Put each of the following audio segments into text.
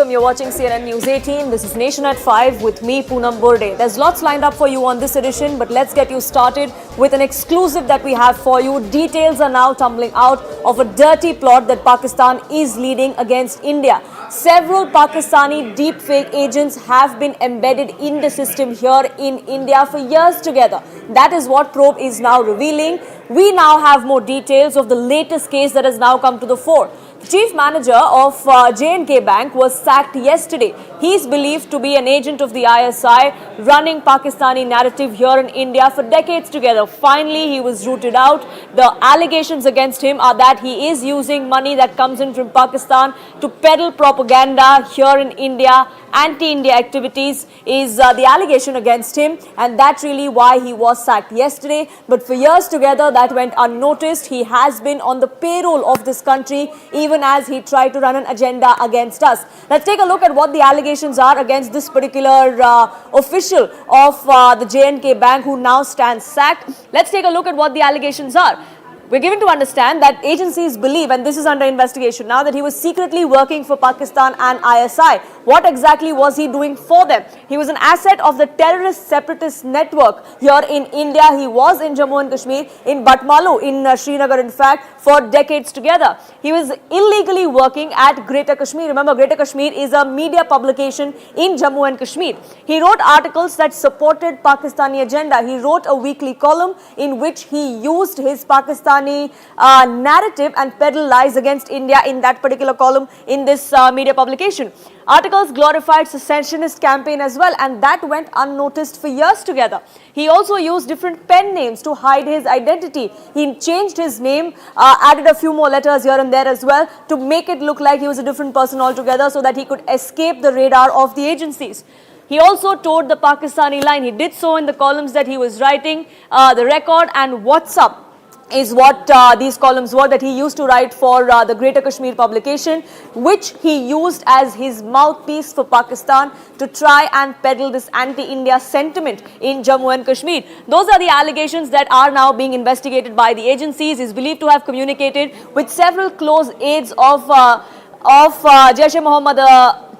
welcome. You're watching CNN News 18. This is Nation at 5 with me, Poonam Burde. There's lots lined up for you on this edition, but let's get you started with an exclusive that we have for you. Details are now tumbling out of a dirty plot that Pakistan is leading against India. Several Pakistani deepfake agents have been embedded in the system here in India for years together. That is what Probe is now revealing. We now have more details of the latest case that has now come to the fore. The chief manager of J&K Bank was sacked yesterday. He is believed to be an agent of the ISI running Pakistani narrative here in India for decades together. Finally, he was rooted out. The allegations against him are that he is using money that comes in from Pakistan to peddle propaganda here in India. Anti-India activities is the allegation against him, and that's really why he was sacked yesterday. But for years together, that went unnoticed. He has been on the payroll of this country, even as he tried to run an agenda against us. Let's take a look at what the allegations are against this particular official of the J&K Bank who now stands sacked. Let's take a look at what the allegations are. We're given to understand that agencies believe, and this is under investigation now, that he was secretly working for Pakistan and ISI. What exactly was he doing for them? He was an asset of the terrorist-separatist network here in India. He was in Jammu and Kashmir, in Batmalu, in Srinagar, in fact, for decades together. He was illegally working at Greater Kashmir. Remember, Greater Kashmir is a media publication in Jammu and Kashmir. He wrote articles that supported Pakistani agenda. He wrote a weekly column in which he used his Pakistani narrative and peddle lies against India in that particular column in this media publication. Articles glorified secessionist campaign as well, and that went unnoticed for years together. He also used different pen names to hide his identity. He changed his name, added a few more letters here and there as well to make it look like he was a different person altogether so that he could escape the radar of the agencies. He also towed the Pakistani line. He did so in the columns that he was writing. The Record and WhatsApp is what these columns were that he used to write for the Greater Kashmir publication, which he used as his mouthpiece for Pakistan to try and peddle this anti-India sentiment in Jammu and Kashmir. Those are the allegations that are now being investigated by the agencies. He is believed to have communicated with several close aides of Jaish-e-Mohammed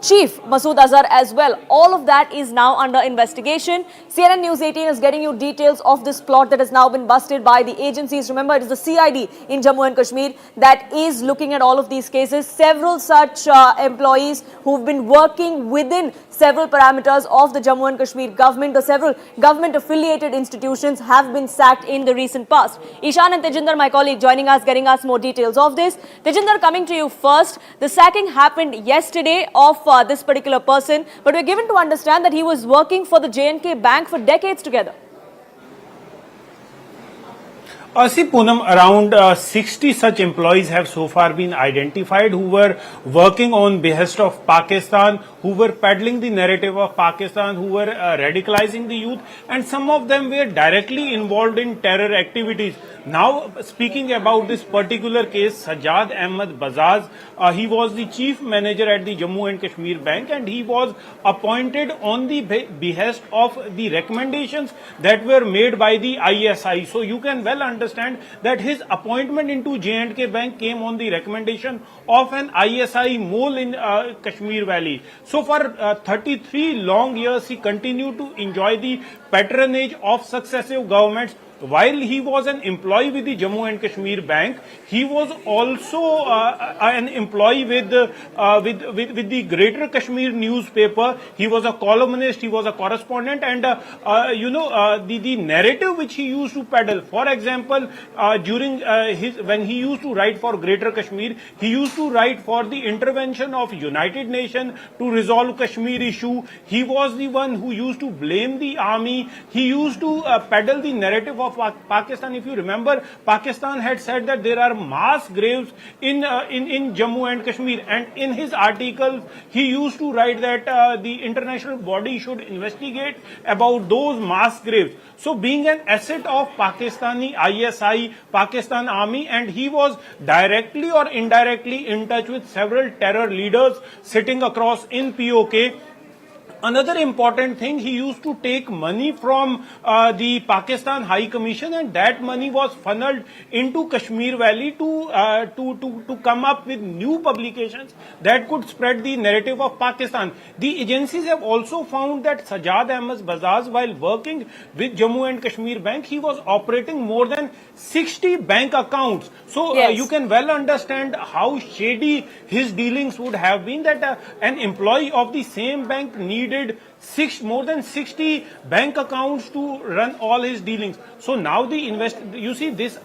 Chief Masood Azhar as well. All of that is now under investigation. CNN News 18 is getting you details of this plot that has now been busted by the agencies. Remember, it is the CID in Jammu and Kashmir that is looking at all of these cases. Several such employees who've been working within several parameters of the Jammu and Kashmir government or several government affiliated institutions have been sacked in the recent past. Ishan and Tejinder, my colleague, joining us, getting us more details of this. Tejinder, coming to you first. The sacking happened yesterday of this particular person, but we're given to understand that he was working for the J&K Bank for decades together. See, Poonam, around 60 such employees have so far been identified who were working on behest of Pakistan, who were peddling the narrative of Pakistan, who were radicalizing the youth, and some of them were directly involved in terror activities. Now, speaking about this particular case, Sajad Ahmad Bazaz, he was the chief manager at the Jammu and Kashmir Bank, and he was appointed on the behest of the recommendations that were made by the ISI. So you can well understand that his appointment into J&K Bank came on the recommendation of an ISI mole in Kashmir Valley. So for 33 long years, he continued to enjoy the patronage of successive governments. While he was an employee with the Jammu and Kashmir Bank, he was also an employee with the Greater Kashmir newspaper. He was a columnist, he was a correspondent, and the narrative which he used to peddle. For example, during when he used to write for Greater Kashmir, he used to write for the intervention of United Nations to resolve Kashmir issue. He was the one who used to blame the army. He used to peddle the narrative of Pakistan. If you remember, Pakistan had said that there are mass graves in Jammu and Kashmir, and in his articles he used to write that the international body should investigate about those mass graves. So being an asset of Pakistani ISI, Pakistan Army, and he was directly or indirectly in touch with several terror leaders sitting across in POK. Another important thing, he used to take money from the Pakistan High Commission, and that money was funneled into Kashmir Valley to come up with new publications that could spread the narrative of Pakistan. The agencies have also found that Sajad Ahmad Bazaz, while working with Jammu and Kashmir Bank, he was operating more than 60 bank accounts. So Yes. you can well understand how shady his dealings would have been, that an employee of the same bank needed more than 60 bank accounts to run all his dealings. So now you see, this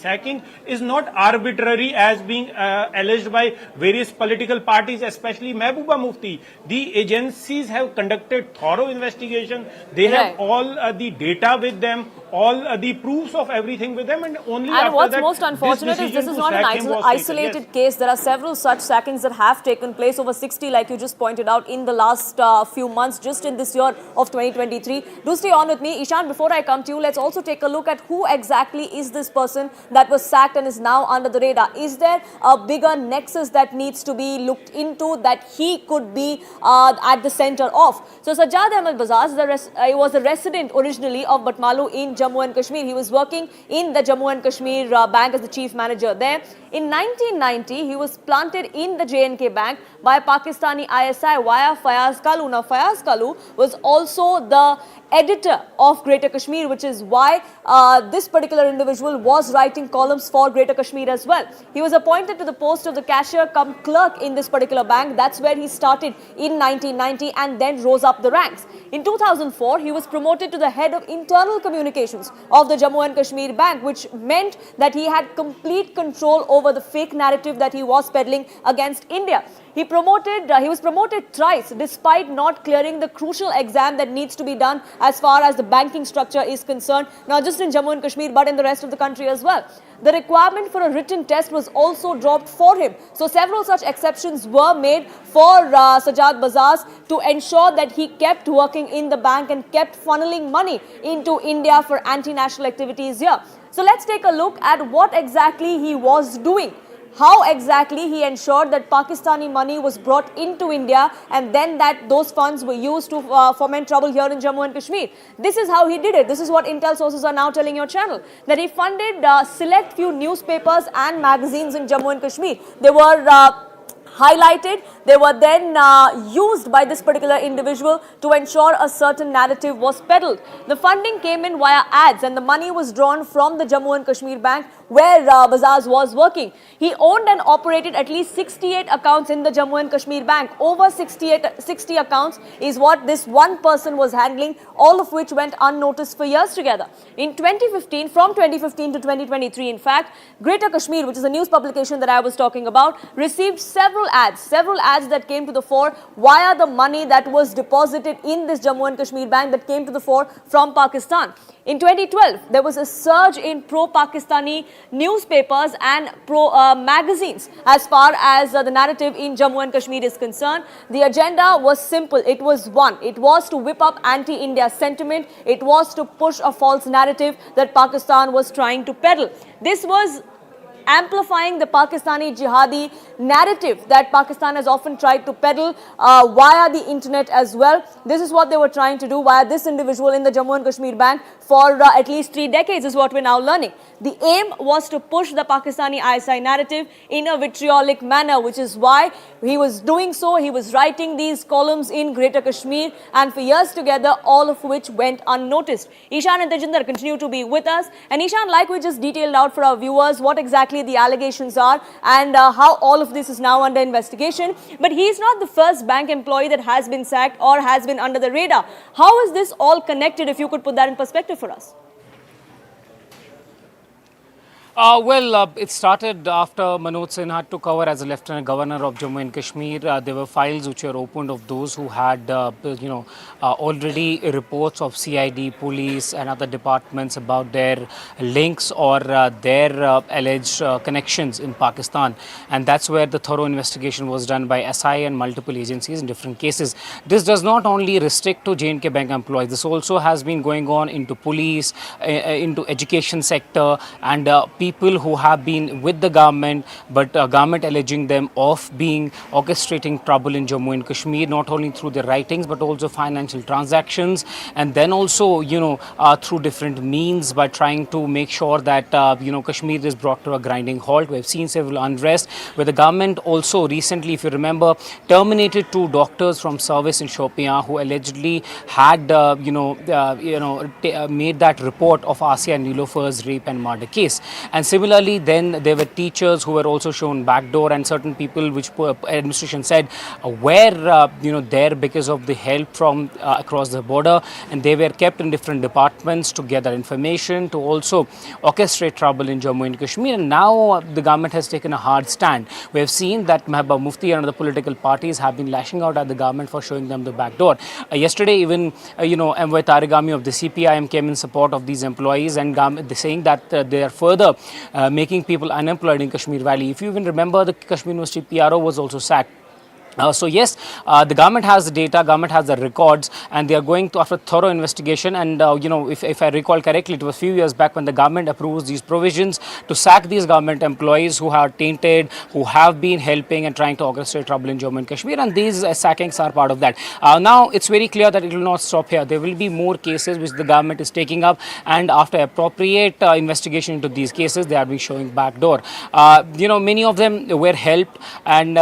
sacking is not arbitrary as being alleged by various political parties, especially Mehbooba Mufti. The agencies have conducted thorough investigation. They have all the data with them, all the proofs of everything with them, and only after what's that, most unfortunate is this is not an isolated Yes. case. There are several such sackings that have taken place, over 60, like you just pointed out, in the last few months, just in this year of 2023. Do stay on with me. Ishan, before I come to you, let's also take a look at who exactly is this person that was sacked and is now under the radar. Is there a bigger nexus that needs to be looked into, that he could be at the center of? So Sajad Ahmad Bazaz was a resident originally of Batmalu in Jammu and Kashmir. He was working in the Jammu and Kashmir Bank as the chief manager there. In 1990, he was planted in the J&K Bank by Pakistani ISI via Fayaz Kalu. Now, Fayaz Kalu was also the editor of Greater Kashmir, which is why this particular individual was writing columns for Greater Kashmir as well. He was appointed to the post of the cashier cum clerk in this particular bank. That's where he started in 1990 and then rose up the ranks. In 2004, he was promoted to the head of internal communications of the Jammu and Kashmir Bank, which meant that he had complete control over the fake narrative that he was peddling against India. He was promoted thrice despite not clearing the crucial exam that needs to be done as far as the banking structure is concerned, not just in Jammu and Kashmir but in the rest of the country as well. The requirement for a written test was also dropped for him. So several such exceptions were made for Sajad Bazaz to ensure that he kept working in the bank and kept funneling money into India for anti-national activities here. So let's take a look at what exactly he was doing. How exactly he ensured that Pakistani money was brought into India and then that those funds were used to foment trouble here in Jammu and Kashmir. This is how he did it. This is what intel sources are now telling your channel. That he funded select few newspapers and magazines in Jammu and Kashmir. They were highlighted. They were then used by this particular individual to ensure a certain narrative was peddled. The funding came in via ads and the money was drawn from the Jammu and Kashmir Bank where Bazaz was working. He owned and operated at least 68 accounts in the Jammu and Kashmir Bank. Over 60 accounts is what this one person was handling, all of which went unnoticed for years together. In 2015, from 2015 to 2023, in fact, Greater Kashmir, which is a news publication that I was talking about, received several ads that came to the fore via the money that was deposited in this Jammu and Kashmir Bank that came to the fore from Pakistan. In 2012, there was a surge in pro-Pakistani newspapers and pro-magazines as far as the narrative in Jammu and Kashmir is concerned. The agenda was simple. It was one. It was to whip up anti-India sentiment. It was to push a false narrative that Pakistan was trying to peddle. This was amplifying the Pakistani jihadi narrative that Pakistan has often tried to peddle via the internet as well. This is what they were trying to do via this individual in the Jammu and Kashmir Bank for at least 3 decades is what we're now learning. The aim was to push the Pakistani ISI narrative in a vitriolic manner, which is why he was doing so. He was writing these columns in Greater Kashmir and for years together, all of which went unnoticed. Ishan and Tejinder continue to be with us. And Ishan, like we just detailed out for our viewers, what exactly the allegations are and how all of this is now under investigation. But he is not the first bank employee that has been sacked or has been under the radar. How is this all connected, if you could put that in perspective for us? It started after Manoj Sinha took over as a Lieutenant Governor of Jammu and Kashmir. There were files which were opened of those who had, already reports of CID, police and other departments about their links or their alleged connections in Pakistan. And that's where the thorough investigation was done by SI and multiple agencies in different cases. This does not only restrict to J&K Bank employees. This also has been going on into police, into education sector and people people who have been with the government, but government alleging them of being orchestrating trouble in Jammu and Kashmir, not only through their writings but also financial transactions, and then also through different means by trying to make sure that Kashmir is brought to a grinding halt. We have seen several unrest where the government also recently, if you remember, terminated 2 doctors from service in Shopian who allegedly had made that report of Asia Nilofar's rape and murder case. And similarly, then there were teachers who were also shown backdoor, and certain people which administration said were there because of the help from across the border, and they were kept in different departments to gather information, to also orchestrate trouble in Jammu and Kashmir. And now the government has taken a hard stand. We have seen that Mehbooba Mufti and other political parties have been lashing out at the government for showing them the back door. Yesterday, even Envoy Tarigami of the CPIM came in support of these employees, and saying that they are further making people unemployed in Kashmir Valley. If you even remember, the Kashmir University PRO was also sacked. So yes, the government has the data, government has the records, and they are going to after thorough investigation. And if I recall correctly, it was a few years back when the government approves these provisions to sack these government employees who are tainted, who have been helping and trying to orchestrate trouble in Jammu and Kashmir, and these sackings are part of that. Now it's very clear that it will not stop here. There will be more cases which the government is taking up, and after appropriate investigation into these cases, they are being showing backdoor. Many of them were helped and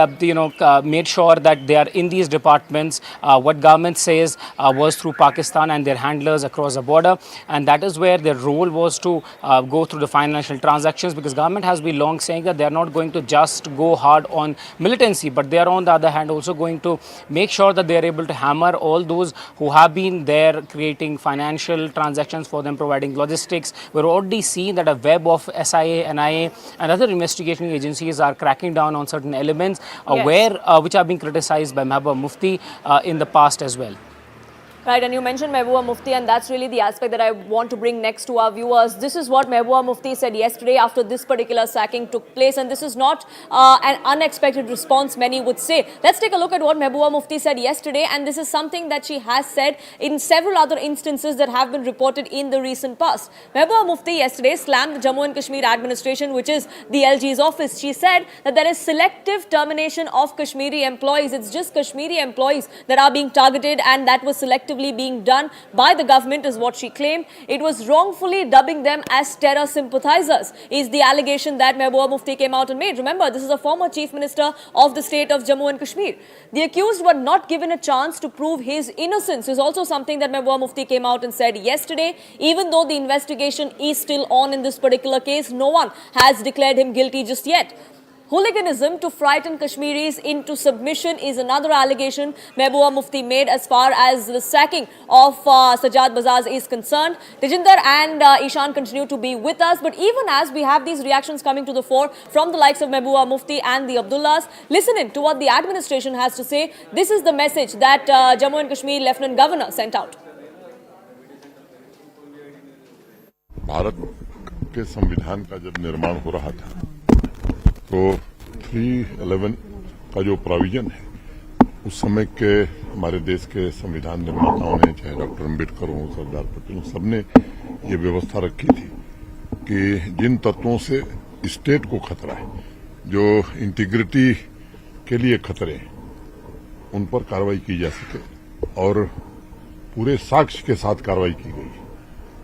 made sure that they are in these departments. What government says was through Pakistan and their handlers across the border, and that is where their role was to go through the financial transactions, because government has been long saying that they are not going to just go hard on militancy, but they are on the other hand also going to make sure that they are able to hammer all those who have been there creating financial transactions for them, providing logistics. We're already seeing that a web of SIA, NIA and other investigation agencies are cracking down on certain elements which are being criticized by Mehbooba Mufti in the past as well. Right, and you mentioned Mehbooba Mufti, and that's really the aspect that I want to bring next to our viewers. This is what Mehbooba Mufti said yesterday after this particular sacking took place, and this is not an unexpected response, many would say. Let's take a look at what Mehbooba Mufti said yesterday, and this is something that she has said in several other instances that have been reported in the recent past. Mehbooba Mufti yesterday slammed the Jammu and Kashmir administration, which is the LG's office. She said that there is selective termination of Kashmiri employees. It's just Kashmiri employees that are being targeted, and that was selectively being done by the government is what she claimed. It was wrongfully dubbing them as terror sympathizers is the allegation that Mehbooba Mufti came out and made. Remember, this is a former Chief Minister of the state of Jammu and Kashmir. The accused were not given a chance to prove his innocence is also something that Mehbooba Mufti came out and said yesterday. Even though the investigation is still on in this particular case, no one has declared him guilty just yet. Hooliganism to frighten Kashmiris into submission is another allegation Mehbooba Mufti made as far as the sacking of Sajad Bazaz is concerned. Tejinder and Ishan continue to be with us, but even as we have these reactions coming to the fore from the likes of Mehbooba Mufti and the Abdullahs, listen in to what the administration has to say. This is the message that Jammu and Kashmir Lieutenant Governor sent out. Bharat के संविधान का जब निर्माण हो रहा था तो 311 का जो प्रोविजन है उस समय के हमारे देश के संविधान निर्माताओं ने, चाहे डॉक्टर अम्बेडकर हों, सरदार पटेल, सबने ये व्यवस्था रखी थी कि जिन तत्वों से स्टेट को खतरा है, जो इंटीग्रिटी के लिए खतरे हैं, उन पर कार्रवाई की जा सके और पूरे साक्ष्य के साथ कार्रवाई की गई।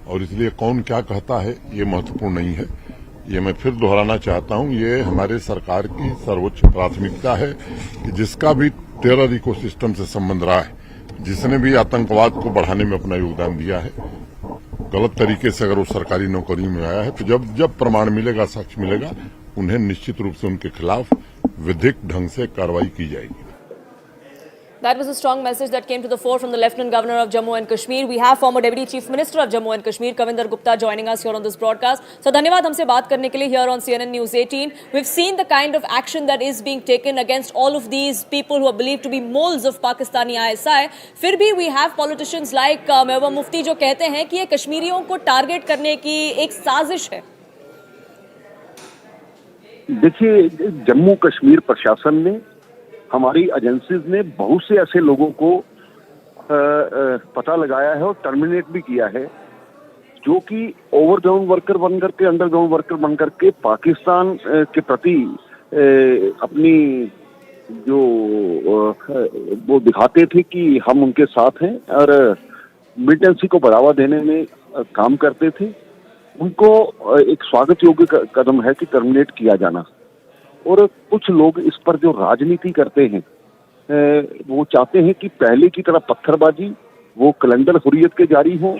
और इसलिए कौन क्या कहता है ये महत्वपूर्ण नहीं है, ये मैं फिर दोहराना चाहता हूं। ये हमारे सरकार की सर्वोच्च प्राथमिकता है कि जिसका भी टेरर इकोसिस्टम से संबंध रहा है, जिसने भी आतंकवाद को बढ़ाने में अपना योगदान दिया है, गलत तरीके से अगर वो सरकारी नौकरी में आया है, तो जब प्रमाण मिलेगा, साक्ष्य मिलेगा, उन्हें निश्चित रूप से उनके खिलाफ विधिक ढंग से कार्रवाई की जाएगी। That was a strong message that came to the fore from the Lieutenant Governor of Jammu and Kashmir. We have former Deputy Chief Minister of Jammu and Kashmir, Kavinder Gupta, joining us here on this broadcast. So, धन्यवाद हमसे बात करने के लिए here on CNN News 18. We've seen the kind of action that is being taken against all of these people who are believed to be moles of Pakistani ISI. फिर भी we have politicians like Mehbooba Mufti जो कहते हैं कि ये कश्मीरियों को target करने की एक साजिश है। देखिए, जम्मू कश्मीर प्रशासन ने, हमारी एजेंसीज ने बहुत से ऐसे लोगों को पता लगाया है और टर्मिनेट भी किया है जो कि ओवरग्राउंड वर्कर बन करके, अंडरग्राउंड वर्कर बन करके पाकिस्तान के प्रति अपनी जो वो दिखाते थे कि हम उनके साथ हैं और मिलिटेंसी को बढ़ावा देने में काम करते थे, उनको एक स्वागत योग्य कदम है कि टर्मिनेट किया जाना। और कुछ लोग इस पर जो राजनीति करते हैं, वो चाहते हैं कि पहले की तरह पत्थरबाजी, वो कैलेंडर हुर्रियत के जारी हो,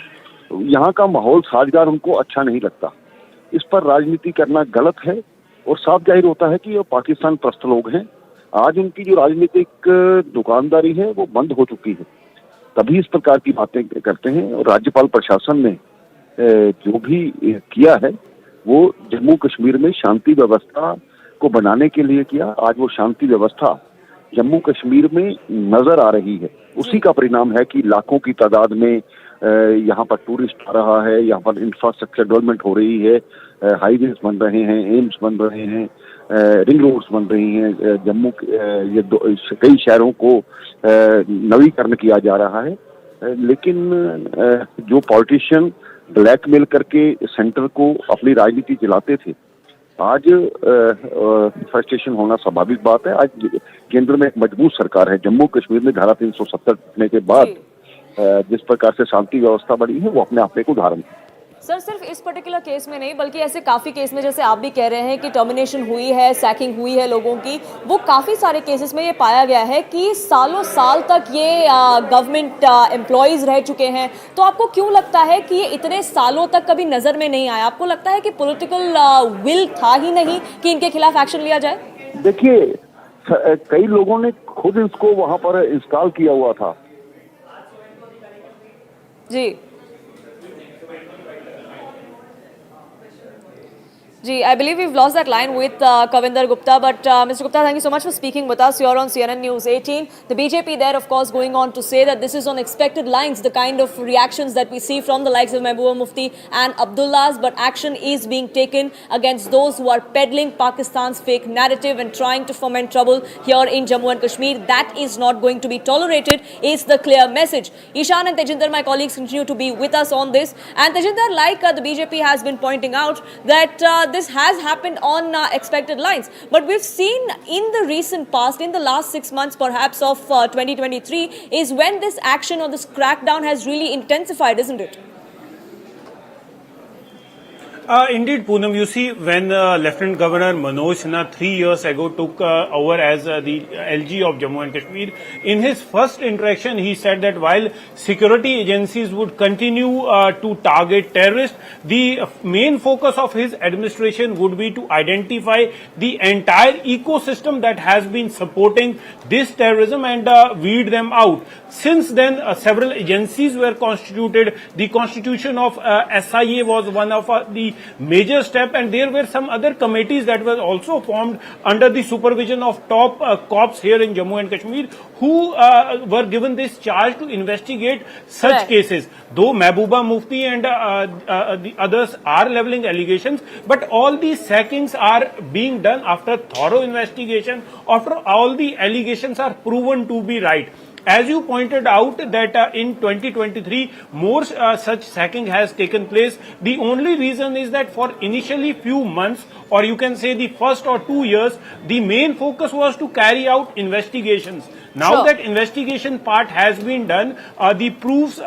यहाँ का माहौल साजगार उनको अच्छा नहीं लगता। इस पर राजनीति करना गलत है और साफ जाहिर होता है कि ये पाकिस्तान प्रस्त लोग हैं। आज उनकी जो राजनीतिक दुकानदारी है वो बंद हो चुकी है, तभी इस प्रकार की बातें करते हैं। और राज्यपाल प्रशासन ने जो भी किया है वो जम्मू कश्मीर में शांति व्यवस्था को बनाने के लिए किया। आज वो शांति व्यवस्था जम्मू कश्मीर में नजर आ रही है। उसी का परिणाम है कि लाखों की तादाद में यहाँ पर टूरिस्ट आ रहा है, यहाँ पर इंफ्रास्ट्रक्चर डेवलपमेंट हो रही है, हाईवेज बन रहे हैं, एम्स बन रहे हैं, रिंग रोड्स बन रही हैं, जम्मू ये कई शहरों को नवीकरण किया जा रहा है। लेकिन जो पॉलिटिशियन ब्लैकमेल करके सेंटर को अपनी राजनीति चलाते थे, आज फ्रस्ट्रेशन होना स्वाभाविक बात है। आज केंद्र में एक मजबूत सरकार है। जम्मू कश्मीर में धारा 370 टूटने के बाद जिस प्रकार से शांति व्यवस्था बढ़ी है वो अपने आप में एक उदाहरण है। सर, सिर्फ इस पर्टिकुलर केस में नहीं बल्कि ऐसे काफ़ी केस में, जैसे आप भी कह रहे हैं कि टर्मिनेशन हुई है, सैकिंग हुई है लोगों की, वो काफ़ी सारे केसेस में ये पाया गया है कि सालों साल तक ये गवर्नमेंट एम्प्लॉयज़ रह चुके हैं। तो आपको क्यों लगता है कि ये इतने सालों तक कभी नज़र में नहीं आया? आपको लगता है कि पॉलिटिकल विल था ही नहीं कि इनके खिलाफ एक्शन लिया जाए? देखिए, कई लोगों ने खुद इसको वहां पर इंस्टॉल किया हुआ था। जी I believe we've lost that line with Kavinder Gupta, but Mr. Gupta, thank you so much for speaking with us. You're on CNN News 18. The BJP there, of course, going on to say that this is on expected lines, the kind of reactions that we see from the likes of Mehbooba Mufti and Abdullah's, but action is being taken against those who are peddling Pakistan's fake narrative and trying to foment trouble here in Jammu and Kashmir. That is not going to be tolerated, is the clear message. Ishan and Tejinder, my colleagues, continue to be with us on this. And Tejinder, like the BJP has been pointing out, that this has happened on expected lines. But we've seen in the recent past, in the last 6 months perhaps of 2023, is when this action or this crackdown has really intensified, isn't it? Indeed, Poonam, you see, when Lieutenant Governor Manoj Sinha 3 years ago took over as the LG of Jammu and Kashmir, in his first interaction, he said that while security agencies would continue to target terrorists, the main focus of his administration would be to identify the entire ecosystem that has been supporting this terrorism and weed them out. Since then, several agencies were constituted. The constitution of SIA was one of the major step, and there were some other committees that were also formed under the supervision of top cops here in Jammu and Kashmir, who were given this charge to investigate such cases. Though Mehbooba Mufti and the others are leveling allegations, but all these sackings are being done after thorough investigation, after all the allegations are proven to be right. As you pointed out that in 2023 more such sacking has taken place. The only reason is that for initially few months, or you can say the first or 2 years, the main focus was to carry out investigations. Now that investigation part has been done, the proofs,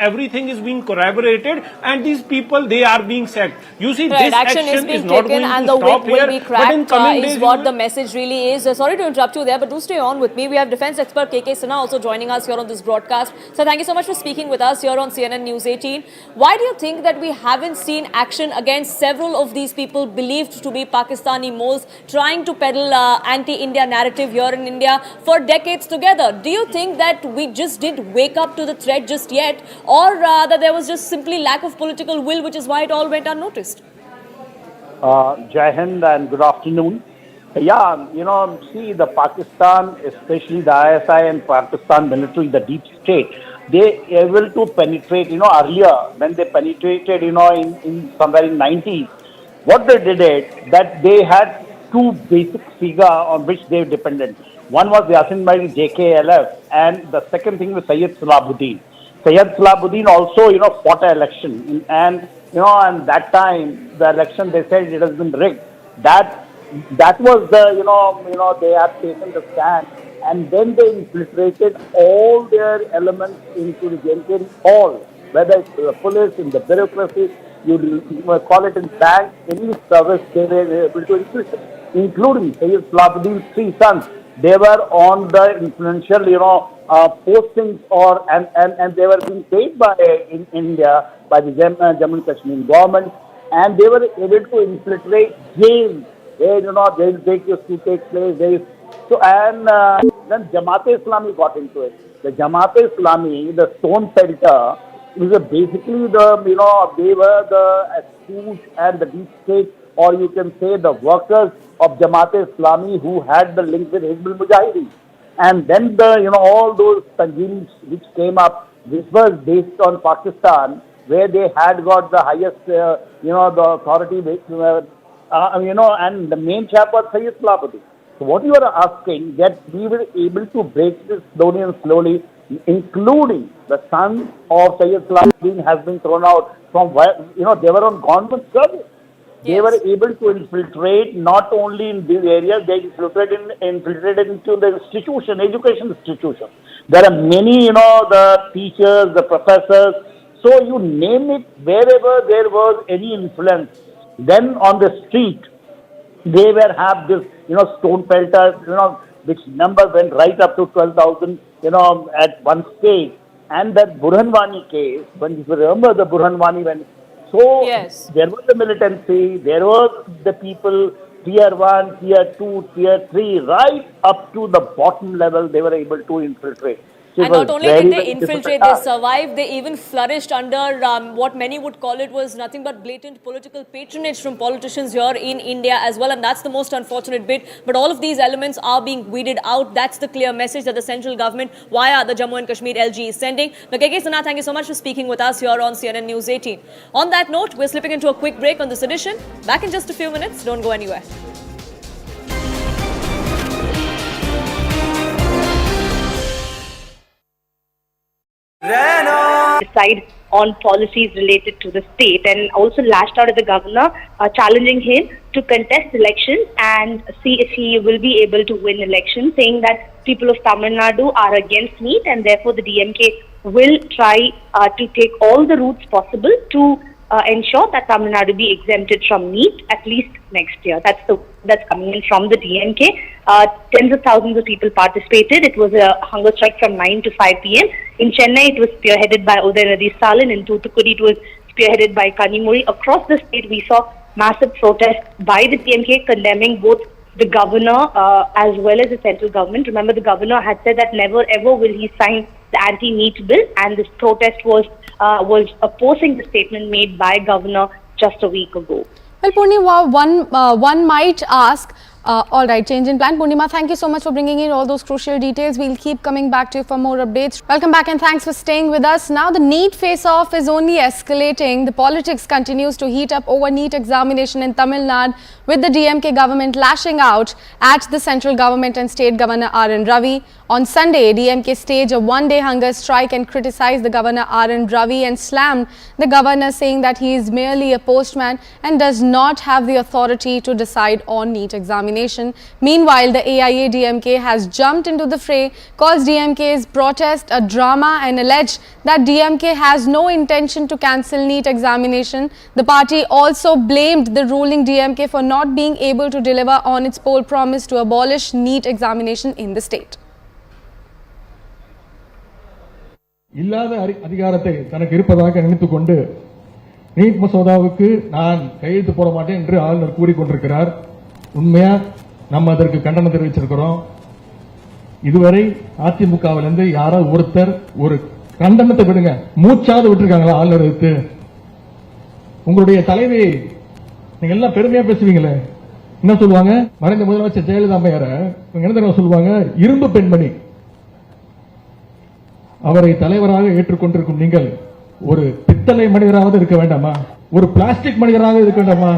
everything is being corroborated, and these people, they are being sacked. You see, this action is being not taken, and going to the stop whip will here, be cracked, is what the will... message really is. Sorry to interrupt you there, but do stay on with me. We have defense expert KK Sinha also joining us here on this broadcast. So thank you so much for speaking with us here on CNN News 18. Why do you think that we haven't seen action against several of these people believed to be Pakistani moles trying to peddle anti-India narrative here in India for decades together? Do you think that we just didn't wake up to the threat just yet, or that there was just simply lack of political will, which is why it all went unnoticed? Jai Hind and good afternoon. Yeah, see the Pakistan, especially the ISI and Pakistan military, the deep state, they able to penetrate, earlier when they penetrated, in somewhere in 90s, what they did is that they had two basic figures on which they depended. One was Yasin by JKLF, and the second thing was Sayyid Salahuddin. Sayyid Salahuddin also, fought an election, and and that time the election they said it has been rigged. That was the they have taken the stand, and then they infiltrated all their elements into the J&K, all, whether it's the police, in the bureaucracy, you call it in bank, any service they were able to infiltrate, including Sayyid Salahuddin's three sons. They were on the influential, postings, and they were being paid by in India by the Jammu and Kashmir government, and they were able to infiltrate jails. They'll take used to take place. Then Jamaat-e-Islami got into it. The Jamaat-e-Islami, the stone pelter, was basically they were the astute and the deep state, or you can say the workers of Jamaat-e-Islami who had the link with Hizbul Mujahideen. And then all those Tanjeems which came up, this was based on Pakistan, where they had got the highest, the authority, and the main chap was Sayyid Salahuddin. So what you are asking, that we were able to break this slowly, including the son of Sayyid Salahuddin has been thrown out from where, they were on government service. They were able to infiltrate not only in these areas, they infiltrated into the institution, education institution. There are many, the teachers, the professors. So you name it, wherever there was any influence. Then on the street, they were have this, stone pelters, which number went right up to 12,000, at one stage. And that Burhanwani case, when you remember the Burhanwani, there was the militancy, there was the people, tier 1, tier 2, tier 3, right up to the bottom level, they were able to infiltrate. And not only did they infiltrate, they survived, they even flourished under what many would call it was nothing but blatant political patronage from politicians here in India as well. And that's the most unfortunate bit. But all of these elements are being weeded out. That's the clear message that the central government via the Jammu and Kashmir LG is sending. Now, KK Sinha, thank you so much for speaking with us here on CNN News 18. On that note, we're slipping into a quick break on this edition. Back in just a few minutes. Don't go anywhere. Decide on policies related to the state, and also lashed out at the governor, challenging him to contest elections and see if he will be able to win elections, saying that people of Tamil Nadu are against NEET and therefore the DMK will try to take all the routes possible to ensure that Tamil Nadu be exempted from NEET at least next year. That's coming in from the DMK. Tens of thousands of people participated. It was a hunger strike from 9 to 5 p.m. In Chennai, it was spearheaded by Udayanadi Stalin. In Thoothukudi, it was spearheaded by Kanimuri. Across the state, we saw massive protests by the DMK condemning both the governor as well as the central government. Remember, the governor had said that never ever will he sign the anti-NEET bill, and this protest was opposing the statement made by governor just a week ago. Well, Purnima, one might ask, all right, change in plan. Purnima, thank you so much for bringing in all those crucial details. We'll keep coming back to you for more updates. Welcome back and thanks for staying with us. Now the NEET face-off is only escalating. The politics continues to heat up over NEET examination in Tamil Nadu, with the DMK government lashing out at the central government and state governor R.N. Ravi. On Sunday, DMK staged a one-day hunger strike and criticized the governor R.N. Ravi and slammed the governor, saying that he is merely a postman and does not have the authority to decide on NEET examination. Meanwhile, the AIA DMK has jumped into the fray, calls DMK's protest a drama and alleged that DMK has no intention to cancel NEET examination. The party also blamed the ruling DMK for not being able to deliver on its poll promise to abolish NEET examination in the state. இல்லாத அதிகாரத்தை தனக்கு இருப்பதாக நினைத்துக் கொண்டு NEET மசோதாவுக்கு நான் கையெழுத்து போட மாட்டேன் என்று ஆளுநர் கூறிக்கொண்டிருக்கிறார். உண்மையா நம்ம அதற்கு கண்டனம் தெரிவிச்சிருக்கிறோம். இதுவரை அதிமுகவிலிருந்து யாராவது ஒருத்தர் ஒரு கண்டனத்தை விடுங்க, மூச்சாவது விட்டுருக்காங்களா ஆளுநருக்கு? உங்களுடைய தலைவி நீங்க எல்லாம் பெருமையா பேசுவீங்களே, என்ன சொல்லுவாங்க? மறைந்த முதலமைச்சர் ஜெயலலிதா அம்மையார என்ன சொல்லுவாங்க? இரும்பு பெண்மணி. அவரை தலைவராக ஏற்றுக்கொண்டிருக்கும் நீங்கள் ஒரு பித்தளை மனிதராக இருக்க வேண்டாமா? ஒரு பிளாஸ்டிக் மனிதராக இருக்க வேண்டாமா?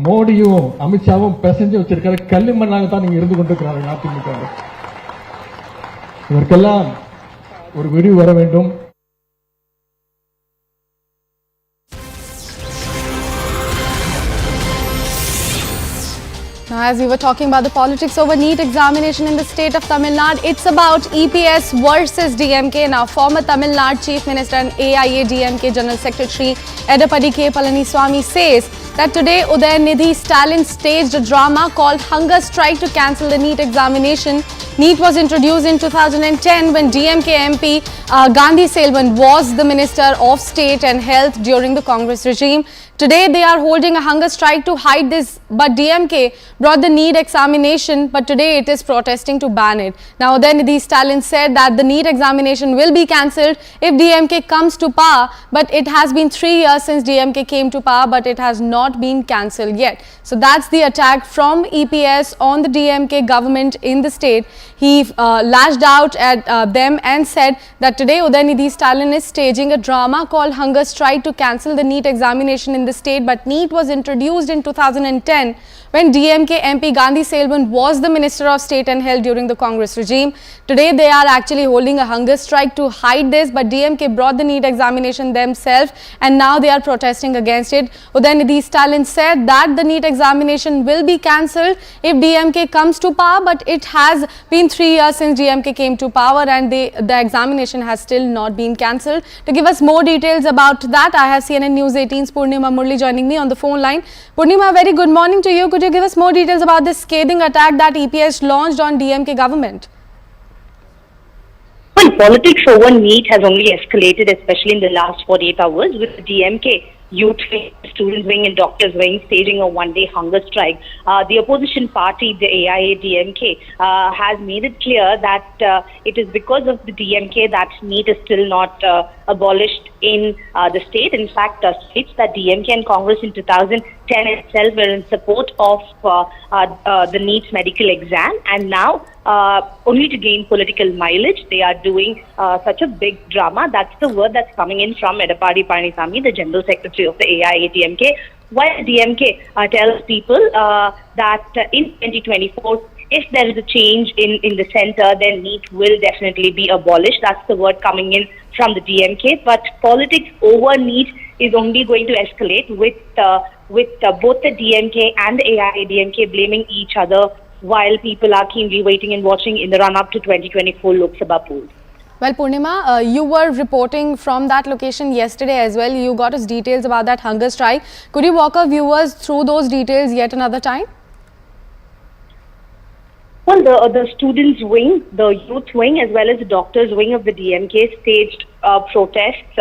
மோடியும் அமித்ஷாவும் பேசஞ்சு வச்சிருக்கிற கல்லுமண்ணாக தான் நீங்க இருந்து கொண்டிருக்கிறார்கள் அதிமுக. இதற்கெல்லாம் ஒரு விடிவு வர வேண்டும். as we were talking about the politics over NEET examination in the state of Tamil Nadu, it's about EPS versus DMK. Now, former Tamil Nadu Chief Minister and AIA DMK General Secretary Edapadi K. Palaniswamy says that today Udayanidhi Stalin staged a drama called Hunger Strike to cancel the NEET examination. NEET was introduced in 2010 when DMK MP Gandhi Selvan was the Minister of State and Health during the Congress regime. Today they are holding a hunger strike to hide this, but DMK brought the NEET examination, but today it is protesting to ban it. Now then Stalin said that the NEET examination will be cancelled if DMK comes to power, but it has been 3 years since DMK came to power, but it has not been cancelled yet. So that's the attack from EPS on the DMK government in the state. He lashed out at them and said that today Udayanidhi Stalin is staging a drama called Hunger Strike to cancel the NEET examination in the state, but NEET was introduced in 2010 when DMK MP Gandhi Selvan was the Minister of State and Health during the Congress regime. Today they are actually holding a hunger strike to hide this, but DMK brought the NEET examination themselves and now they are protesting against it. Udayanidhi Stalin said that the NEET examination will be cancelled if DMK comes to power, but it has been 3 years since DMK came to power and the examination has still not been cancelled. To give us more details about that, I have CNN News 18's Purnima Murli joining me on the phone line. Purnima, very good morning to you. Could you give us more details about this scathing attack that EPS launched on DMK government? Well, politics over NEET has only escalated, especially in the last 48 hours, with the DMK youth wing, students wing and doctors wing staging a one-day hunger strike. The opposition party, the AIA-DMK, has made it clear that it is because of the DMK that NEET is still not abolished in the state. In fact, states that DMK and Congress in 2010 itself were in support of the NEET medical exam, and now only to gain political mileage, they are doing such a big drama. That's the word that's coming in from Edapadi Palaniswamy, the General Secretary of the AIA-DMK, while DMK tells people that in 2024, if there is a change in the center, then NEET will definitely be abolished. That's the word coming in from the DMK. But politics over NEET is only going to escalate with both the DMK and the AIA-DMK blaming each other, while people are keenly waiting and watching in the run-up to 2024 Lok Sabha polls. Well, Purnima, you were reporting from that location yesterday as well. You got us details about that hunger strike. Could you walk our viewers through those details yet another time? Well, the students' wing, the youth wing, as well as the doctors' wing of the DMK staged protests,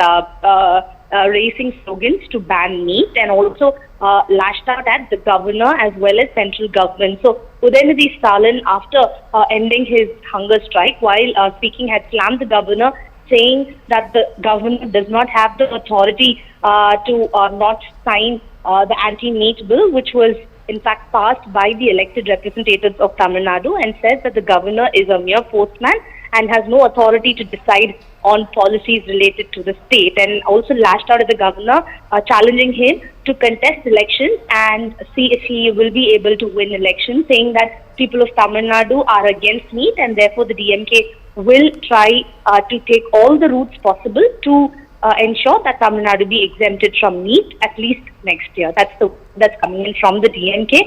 raising slogans to ban NEET, and also lashed out at the governor as well as central government. So Udayanidhi Stalin, after ending his hunger strike, while speaking, had slammed the governor, saying that the governor does not have the authority to not sign the anti-NEET bill, which was in fact passed by the elected representatives of Tamil Nadu, and says that the governor is a mere postman and has no authority to decide on policies related to the state, and also lashed out at the governor, challenging him to contest elections and see if he will be able to win elections, saying that people of Tamil Nadu are against NEET and therefore the DMK will try to take all the routes possible to ensure that Tamil Nadu be exempted from NEET at least next year. That's coming in from the DMK.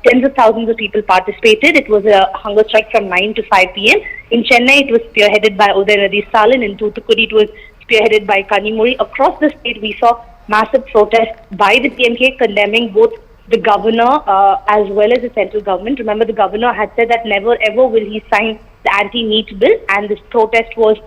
Tens of thousands of people participated. It was a hunger strike from 9 to 5 p.m. In Chennai, it was spearheaded by Udayanidhi Stalin. In Thoothukudi, it was spearheaded by Kanimuri. Across the state, we saw massive protests by the DMK condemning both the governor as well as the central government. Remember, the governor had said that never ever will he sign the anti-NEET bill, and this protest was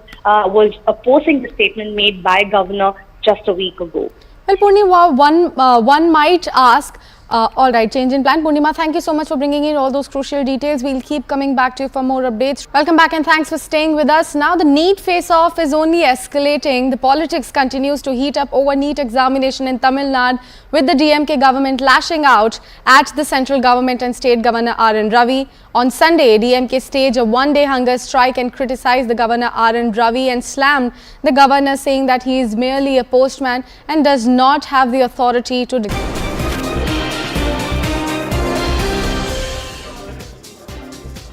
opposing the statement made by governor just a week ago. Well, Purnima, one might ask, all right, change in plan. Purnima, thank you so much for bringing in all those crucial details. We'll keep coming back to you for more updates. Welcome back and thanks for staying with us. Now the NEET face-off is only escalating. The politics continues to heat up over NEET examination in Tamil Nadu, with the DMK government lashing out at the central government and state governor R.N. Ravi. On Sunday, DMK staged a one-day hunger strike and criticized the governor R.N. Ravi and slammed the governor, saying that he is merely a postman and does not have the authority to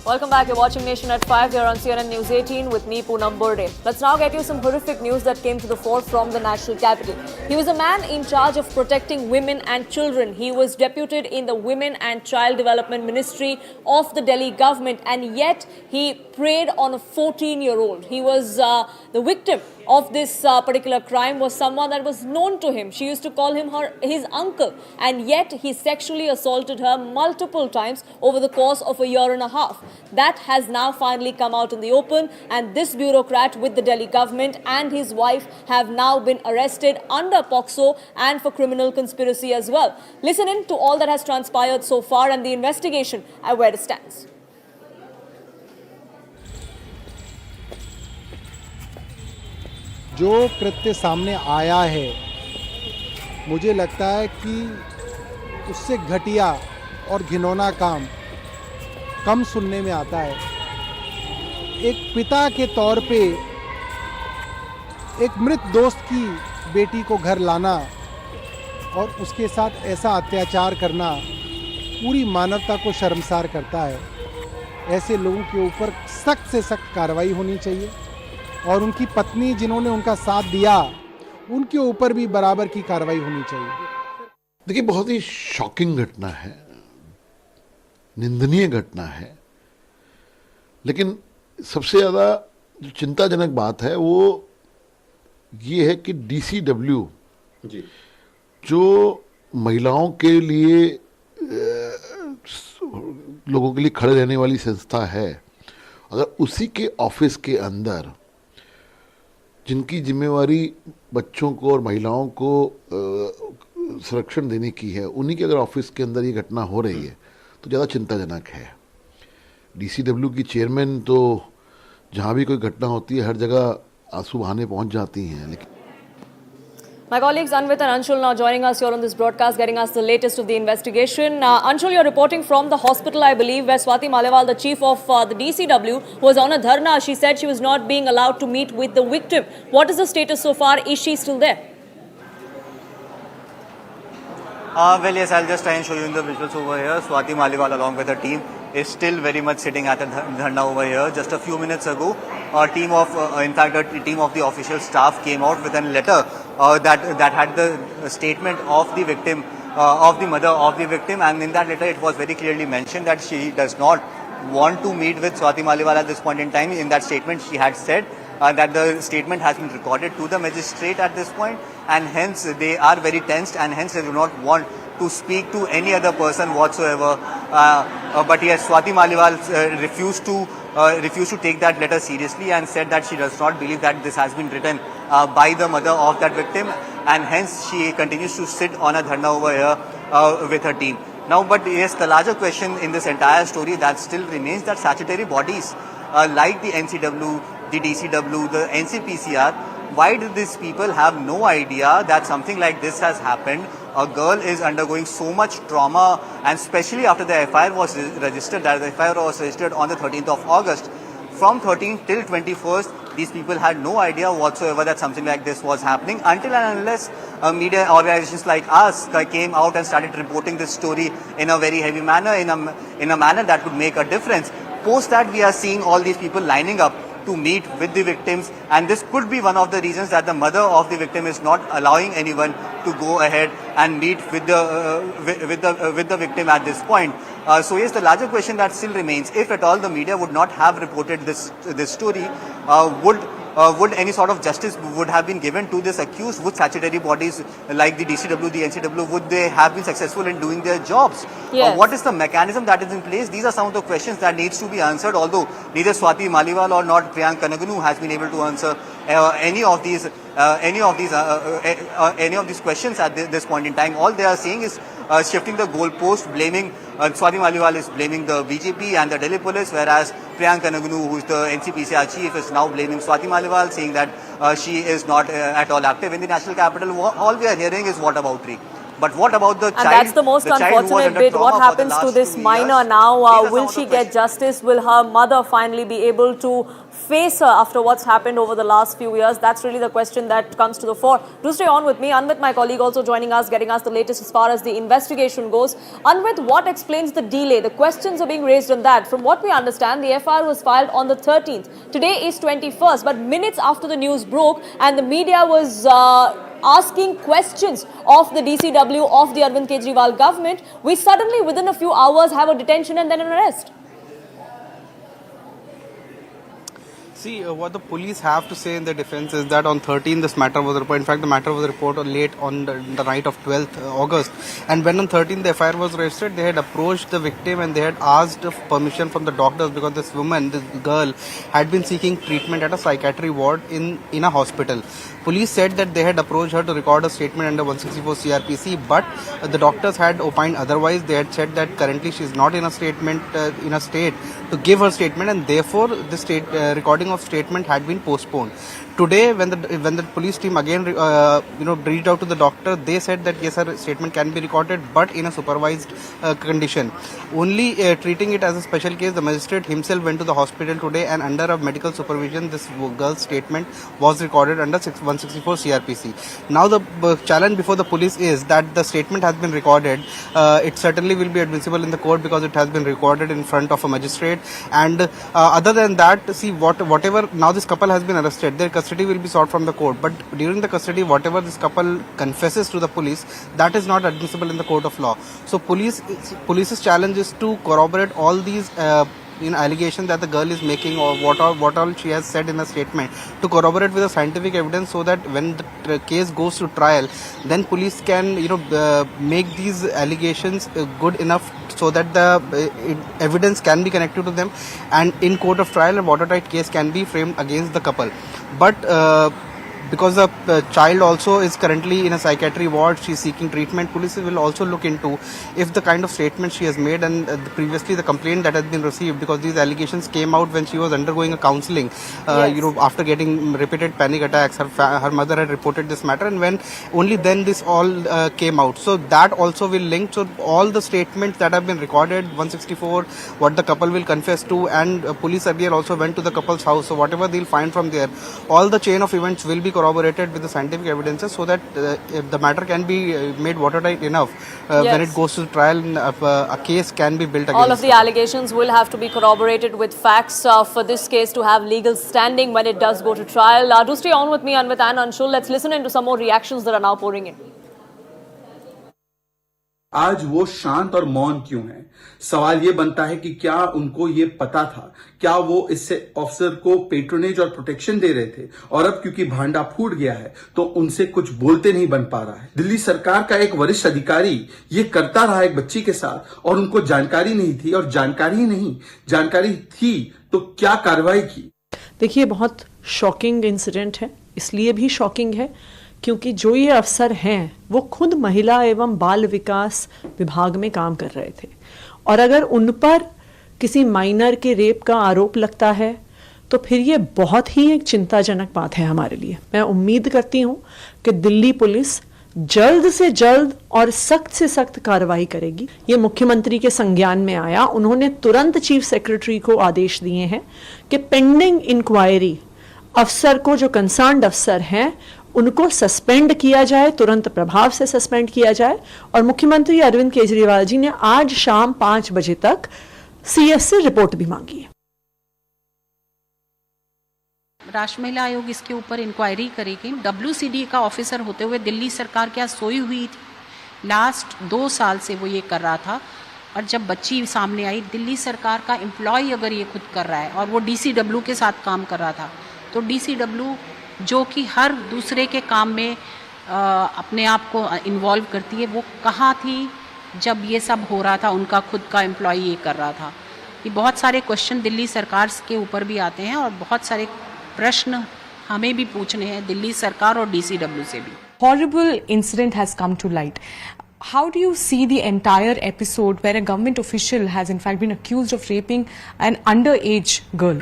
Welcome back. You're watching Nation at 5 here on CNN News 18 with me, Poonam Burde. Let's now get you some horrific news that came to the fore from the national capital. He was a man in charge of protecting women and children. He was deputed in the Women and Child Development Ministry of the Delhi government, and yet he preyed on a 14-year-old. He was the victim of this particular crime was someone that was known to him. She used to call him his uncle, and yet he sexually assaulted her multiple times over the course of a year and a half. That has now finally come out in the open, and this bureaucrat with the Delhi government and his wife have now been arrested under POCSO and for criminal conspiracy as well. Listen in to all that has transpired so far and the investigation and where it stands. जो कृत्य सामने आया है, मुझे लगता है कि उससे घटिया और घिनौना काम कम सुनने में आता है। एक पिता के तौर पे एक मृत दोस्त की बेटी को घर लाना और उसके साथ ऐसा अत्याचार करना पूरी मानवता को शर्मसार करता है। ऐसे लोगों के ऊपर सख्त से सख्त कार्रवाई होनी चाहिए और उनकी पत्नी जिन्होंने उनका साथ दिया, उनके ऊपर भी बराबर की कार्रवाई होनी चाहिए। देखिए, बहुत ही शॉकिंग घटना है, निंदनीय घटना है, लेकिन सबसे ज़्यादा जो चिंताजनक बात है वो ये है कि डीसीडब्ल्यू जो महिलाओं के लिए लोगों के लिए खड़े रहने वाली संस्था है, अगर उसी के ऑफिस के अंदर जिनकी जिम्मेवारी बच्चों को और महिलाओं को संरक्षण देने की है, उन्हीं के अगर ऑफिस के अंदर ये घटना हो रही है तो ज़्यादा चिंताजनक है। डीसीडब्ल्यू की चेयरमैन तो जहाँ भी कोई घटना होती है हर जगह आंसू बहाने पहुँच जाती हैं, लेकिन My colleagues Anvit and Anshul now joining us here on this broadcast, getting us the latest of the investigation. Anshul, you're reporting from the hospital, I believe, where Swati Maliwal, the chief of the DCW, was on a dharna. She said she was not being allowed to meet with the victim. What is the status so far? Is she still there? Well, yes, I'll just try and show you in the visuals over here. Swati Maliwal, along with her team, is still very much sitting at the dharna over here. Just a few minutes ago, a team of, in fact, a team of the official staff came out with a letter that had the statement of the victim, of the mother of the victim, and in that letter it was very clearly mentioned that she does not want to meet with Swati Maliwal at this point in time. In that statement, she had said that the statement has been recorded to the magistrate at this point, and hence they are very tensed, and hence they do not want to speak to any other person whatsoever. But yes, Swati Maliwal refused to take that letter seriously and said that she does not believe that this has been written by the mother of that victim, and hence she continues to sit on a dharna over here with her team. Now, but yes, the larger question in this entire story that still remains that statutory bodies like the NCW, the DCW, the NCPCR, why do these people have no idea that something like this has happened? A girl is undergoing so much trauma, and especially after the FIR was registered, that the FIR was registered on the 13th of August. From 13th till 21st, these people had no idea whatsoever that something like this was happening until and unless media organizations like us came out and started reporting this story in a very heavy manner, in a manner that would make a difference. Post that, we are seeing all these people lining up to meet with the victims, and this could be one of the reasons that the mother of the victim is not allowing anyone to go ahead and meet with the victim at this point. So yes, the larger question that still remains: if at all the media would not have reported this story, would any sort of justice would have been given to this accused? Would statutory bodies like the DCW, the NCW, would they have been successful in doing their jobs? Yes. What is the mechanism that is in place? These are some of the questions that needs to be answered, although neither Swati Maliwal or not Priyank Kanagunu has been able to answer any of these questions at this point in time. All they are saying is shifting the goalpost, blaming Swati Maliwal is blaming the BJP and the Delhi police, whereas Priyank Kanagunu, who is the NCPCR chief, is now blaming Swati Maliwal, saying that she is not at all active in the national capital. All we are hearing is whataboutery. But what about the child? And that's the most unfortunate bit. What happens to this minor now? Will she get justice? Will her mother finally be able to face after what's happened over the last few years? That's really the question that comes to the fore. Do stay on with me. Anvit, my colleague, also joining us, getting us the latest as far as the investigation goes. Anvit, what explains the delay? The questions are being raised on that. From what we understand, the FIR was filed on the 13th. Today is 21st, but minutes after the news broke and the media was asking questions of the DCW of the Arvind Kejriwal government, we suddenly within a few hours have a detention and then an arrest. See, what the police have to say in their defense is that on 13th this matter was reported. In fact, the matter was reported late on the night of 12th August. And when on 13th the FIR was registered, they had approached the victim and they had asked permission from the doctors because this woman, this girl, had been seeking treatment at a psychiatry ward in a hospital. Police said that they had approached her to record a statement under 164 CRPC, but the doctors had opined otherwise. They had said that currently she is not in a state to give her statement, and therefore the recording of statement had been postponed. Today, when the police team again reached out to the doctor, they said that yes, her statement can be recorded, but in a supervised condition. Only treating it as a special case, the magistrate himself went to the hospital today, and under a medical supervision, this girl's statement was recorded under 164 CRPC. Now the challenge before the police is that the statement has been recorded. It certainly will be admissible in the court because it has been recorded in front of a magistrate. And other than that, see whatever now this couple has been arrested, their custody will be sought from the court. But during the custody, whatever this couple confesses to the police, that is not admissible in the court of law. So police's challenge is to corroborate all these allegations that the girl is making, or what all she has said in a statement, to corroborate with the scientific evidence, so that when the case goes to trial, then police can make these allegations good enough so that the evidence can be connected to them, and in court of trial a watertight case can be framed against the couple. But because the child also is currently in a psychiatry ward, she is seeking treatment, police will also look into if the kind of statement she has made and previously the complaint that has been received, because these allegations came out when she was undergoing a counselling, after getting repeated panic attacks. Her mother had reported this matter, and when only then this all came out. So that also will link. So all the statements that have been recorded, 164, what the couple will confess to, and police earlier also went to the couple's house. So whatever they'll find from there, all the chain of events will be corroborated with the scientific evidences, so that the matter can be made watertight enough when it goes to trial, a case can be built against. All of the allegations will have to be corroborated with facts for this case to have legal standing when it does go to trial. Do stay on with me, Anvit and Anshul. Let's listen into some more reactions that are now pouring in. आज वो शांत और मौन क्यों है? सवाल ये बनता है कि क्या उनको ये पता था? क्या वो इससे ऑफिसर को पेट्रोनेज और प्रोटेक्शन दे रहे थे, और अब क्योंकि भांडा फूट गया है तो उनसे कुछ बोलते नहीं बन पा रहा है? दिल्ली सरकार का एक वरिष्ठ अधिकारी ये करता रहा एक बच्ची के साथ, और उनको जानकारी नहीं थी, और जानकारी थी तो क्या कार्रवाई की? देखिए, बहुत शॉकिंग इंसिडेंट है। इसलिए भी शॉकिंग है क्योंकि जो ये अफसर हैं वो खुद महिला एवं बाल विकास विभाग में काम कर रहे थे, और अगर उन पर किसी माइनर के रेप का आरोप लगता है तो फिर ये बहुत ही एक चिंताजनक बात है हमारे लिए। मैं उम्मीद करती हूँ कि दिल्ली पुलिस जल्द से जल्द और सख्त से सख्त कार्रवाई करेगी। ये मुख्यमंत्री के संज्ञान में आया, उन्होंने तुरंत चीफ सेक्रेटरी को आदेश दिए हैं कि पेंडिंग इंक्वायरी अफसर को, जो कंसर्न्ड अफसर हैं, उनको सस्पेंड किया जाए, तुरंत प्रभाव से सस्पेंड किया जाए। और मुख्यमंत्री अरविंद केजरीवाल जी ने आज शाम 5 बजे तक सीएस से रिपोर्ट भी मांगी है। राष्ट्रीय महिला आयोग इसके ऊपर इंक्वायरी करेगी। WCD का ऑफिसर होते हुए दिल्ली सरकार क्या सोई हुई थी? लास्ट 2 साल से वो ये कर रहा था, और जब बच्ची सामने आई, दिल्ली सरकार का एम्प्लॉय अगर ये खुद कर रहा है और वो DCW के साथ काम कर रहा था, तो DCW जो कि हर दूसरे के काम में अपने आप को इन्वॉल्व करती है, वो कहाँ थी जब ये सब हो रहा था? उनका खुद का एम्प्लॉय ये कर रहा था। ये बहुत सारे क्वेश्चन दिल्ली सरकार के ऊपर भी आते हैं, और बहुत सारे प्रश्न हमें भी पूछने हैं दिल्ली सरकार और DCW से भी। Horrible incident has come to light. How do you see the entire episode where a government official has in fact been accused of raping an underage girl?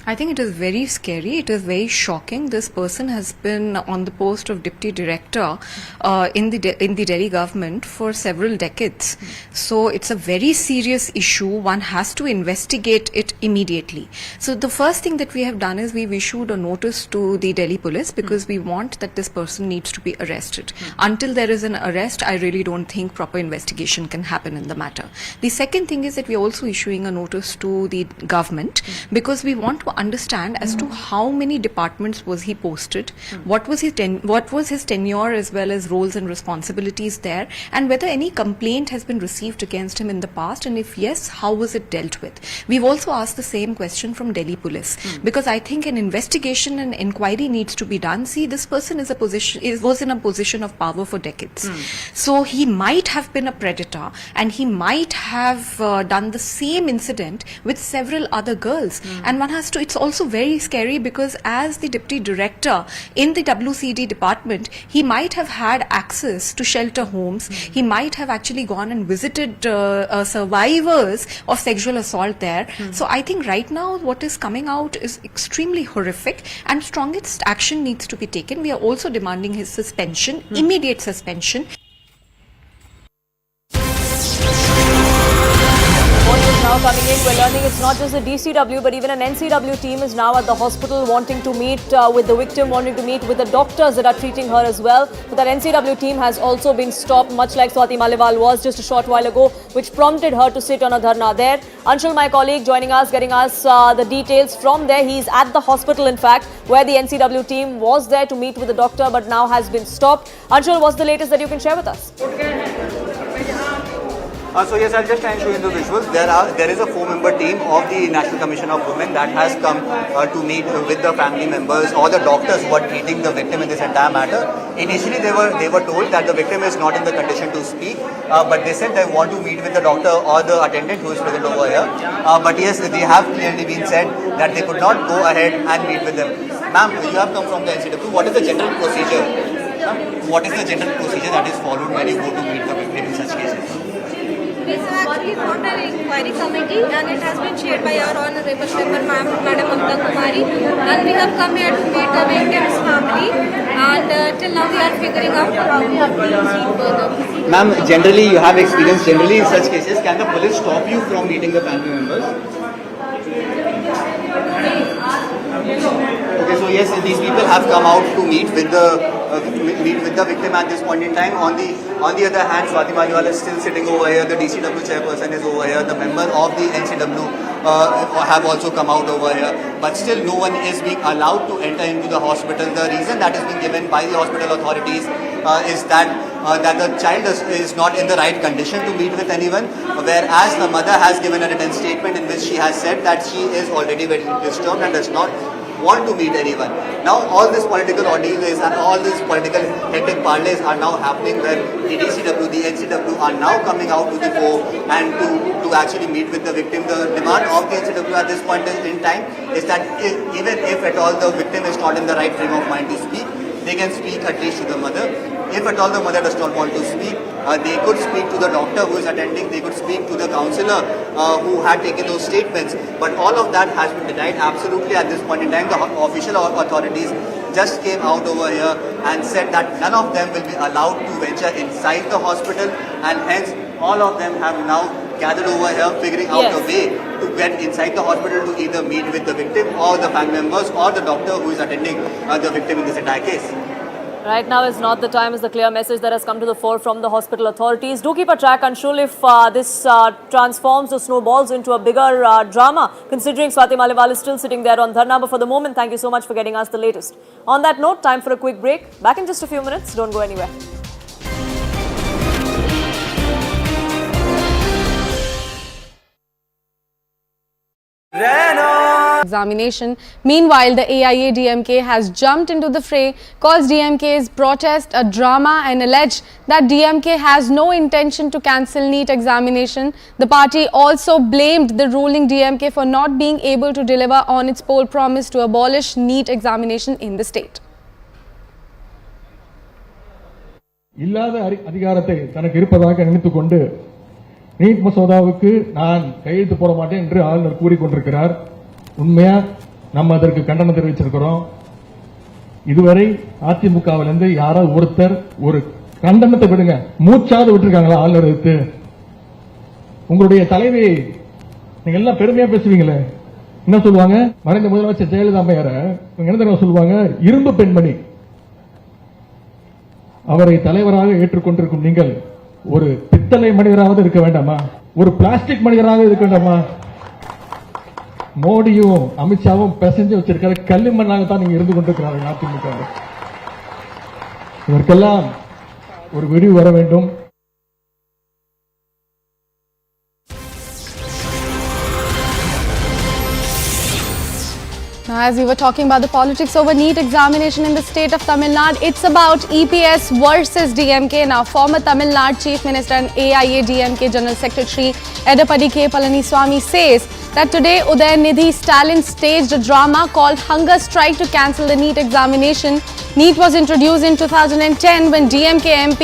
I think it is very scary. It is very shocking. This person has been on the post of deputy director in the Delhi government for several decades. So it's a very serious issue. One has to investigate it immediately. So the first thing that we have done is we've issued a notice to the Delhi police because we want that this person needs to be arrested. Until there is an arrest, I really don't think proper investigation can happen in the matter. The second thing is that we're also issuing a notice to the government because we want to understand as to how many departments was he posted, what was his tenure as well as roles and responsibilities there, and whether any complaint has been received against him in the past, and if yes, how was it dealt with. We've also asked the same question from Delhi police because I think an investigation and inquiry needs to be done. See, this person was in a position of power for decades. So he might have been a predator and he might have done the same incident with several other girls. And one has to, it's also very scary because as the deputy director in the WCD department, he might have had access to shelter homes. He might have actually gone and visited survivors of sexual assault there. So I think right now what is coming out is extremely horrific and strongest action needs to be taken. We are also demanding his suspension, immediate suspension. Now coming in, we're learning it's not just the DCW but even an NCW team is now at the hospital wanting to meet with the victim, wanting to meet with the doctors that are treating her as well. But that NCW team has also been stopped, much like Swati Maliwal was just a short while ago, which prompted her to sit on a dharna there. Anshul, my colleague, joining us, getting us the details from there. He's at the hospital, in fact, where the NCW team was there to meet with the doctor but now has been stopped. Anshul, what's the latest that you can share with us? So yes, I'll just try and show you the visuals. There is a 4-member team of the National Commission of Women that has come to meet with the family members or the doctors who are treating the victim in this entire matter. Initially, they were told that the victim is not in the condition to speak, but they said they want to meet with the doctor or the attendant who is present over here. But yes, they have clearly been said that they could not go ahead and meet with them. Ma'am, you have come from the NCW. What is the general procedure? What is the general procedure that is followed when you go to meet the victim in such cases? We have actually formed an inquiry committee and it has been chaired by our Honorable Member Madam Mamta Kumari, and we have come here to meet the victim's family, and till now we are figuring out how we have to proceed further. Ma'am, generally you have experience generally in such cases. Can the police stop you from meeting the family members? Okay, so yes, these people have come out to meet with the victim at this point in time. On the other hand, Swati Maliwal is still sitting over here. The DCW chairperson is over here. The member of the NCW have also come out over here. But still, no one is being allowed to enter into the hospital. The reason that is being given by the hospital authorities is that the child is not in the right condition to meet with anyone, whereas the mother has given a written statement in which she has said that she is already very disturbed and does not want to meet anyone. Now all this political ordeal is and all these political hectic parlays are now happening where the DCW, the NCW are now coming out to the fore and to actually meet with the victim. The demand of the NCW at this point in time is that even if at all the victim is not in the right frame of mind to speak, they can speak at least to the mother. If at all the mother does not want to speak, they could speak to the doctor who is attending, they could speak to the counsellor who had taken those statements. But all of that has been denied absolutely at this point in time. The official authorities just came out over here and said that none of them will be allowed to venture inside the hospital, and hence all of them have now gathered over here figuring out a way to get inside the hospital to either meet with the victim or the family members or the doctor who is attending the victim in this entire case. Right now is not the time is the clear message that has come to the fore from the hospital authorities. Do keep a track, Anshul, if this transforms or snowballs into a bigger drama, considering Swati Maliwal is still sitting there on dharna. But for the moment, thank you so much for getting us the latest. On that note, time for a quick break. Back in just a few minutes. Don't go anywhere. Examination. Meanwhile, the AIA-DMK has jumped into the fray, calls DMK's protest a drama and alleged that DMK has no intention to cancel NEET examination. The party also blamed the ruling DMK for not being able to deliver on its poll promise to abolish NEET examination in the state. இல்லாத அதிகாரத்தை தனக்கு இருப்பதாக நினைத்துக்கொண்டு NEET மசோதாவுக்கு நான் கையெழுத்து போட மாட்டேன் என்று ஆளுநர் கூறிக்கொண்டிருக்கிறார். உண்மையா நம்ம அதற்கு கண்டனம் தெரிவிச்சிருக்கிறோம். இதுவரை அதிமுகவிலிருந்து யாராவது ஒருத்தர் ஒரு கண்டனத்தை விடுங்க, மூச்சாவது விட்டுருக்காங்களா ஆளுநர் எடுத்து? உங்களுடைய தலைவி நீங்க எல்லாம் பெருமையா பேசுவீங்களே, என்ன சொல்லுவாங்க? மறைந்த முதலமைச்சர் ஜெயலலிதா அம்மையார என்ன சொல்லுவாங்க? இரும்பு பெண்மணி. அவரை தலைவராக ஏற்றுக்கொண்டிருக்கும் நீங்கள் ஒரு பித்தளை மனிதராவது இருக்க வேண்டாமா? ஒரு பிளாஸ்டிக் மனிதராக இருக்க வேண்டாமா? மோடியும் அமித்ஷாவும் பேசஞ்சு வச்சிருக்கிற கல்லிமண்ணாக தான் நீங்க இருந்து கொண்டிருக்கிறார்கள் அதிமுக. இதற்கெல்லாம் ஒரு விடிவு வர வேண்டும். Now, as we were talking about the politics over NEET examination in the state of Tamil Nadu, it's about EPS versus DMK. Now, former Tamil Nadu Chief Minister and AIA DMK General Secretary Edappadi K. Palaniswamy says that today Udayanidhi Stalin staged a drama called Hunger Strike to cancel the NEET examination. NEET was introduced in 2010 when DMK MP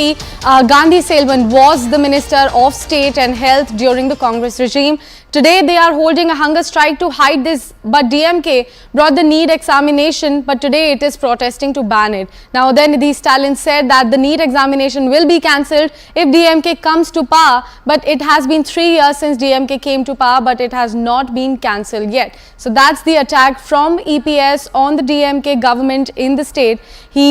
Gandhi Selvan was the Minister of State and Health during the Congress regime. Today they are holding a hunger strike to hide this, but DMK brought the NEET examination, but today it is protesting to ban it. Now then Stalin said that the NEET examination will be cancelled if DMK comes to power, but it has been 3 years since DMK came to power, but it has not been cancelled yet. So that's the attack from EPS on the DMK government in the state. He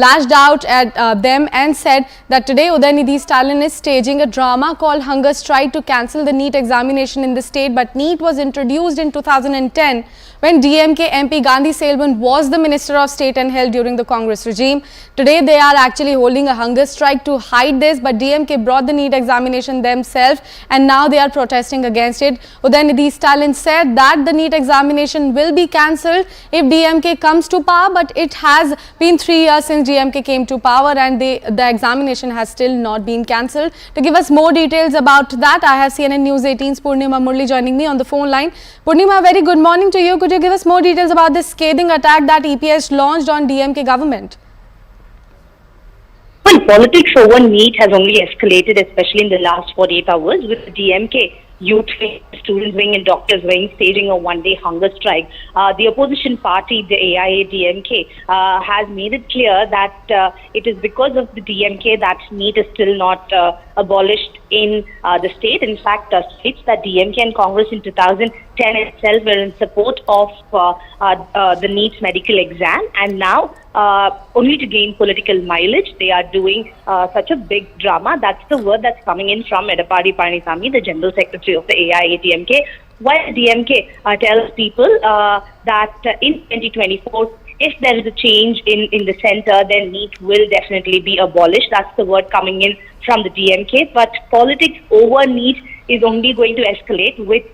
lashed out at them and said that today Udayanidhi Stalin is staging a drama called Hunger Strike to cancel the NEET examination in the state, but NEET was introduced in 2010 when DMK MP Gandhi Selvan was the Minister of State and Health during the Congress regime. Today they are actually holding a hunger strike to hide this, but DMK brought the NEET examination themselves and now they are protesting against it. Udayanidhi Stalin said that the NEET examination will be cancelled if DMK comes to power, but it has been 3 years since DMK came to power and the examination has still not been cancelled. To give us more details about that, I have CNN News 18's Purnima Murli joining me on the phone line. Purnima, very good morning to you. Could you give us more details about this scathing attack that EPS launched on DMK government? Well, politics over NEET has only escalated, especially in the last 48 hours, with the DMK youth wing, students wing and doctors wing staging a one-day hunger strike. The opposition party, the AIA DMK, has made it clear that it is because of the DMK that NEET is still not abolished in the state. In fact, states that DMK and Congress in 2010 itself were in support of the NEET medical exam, and now only to gain political mileage, they are doing such a big drama. That's the word that's coming in from Edappadi Palaniswamy, the General Secretary of the AIA-DMK, while DMK tells people that in 2024, if there is a change in the center, then NEET will definitely be abolished. That's the word coming in from the DMK. But politics over NEET is only going to escalate with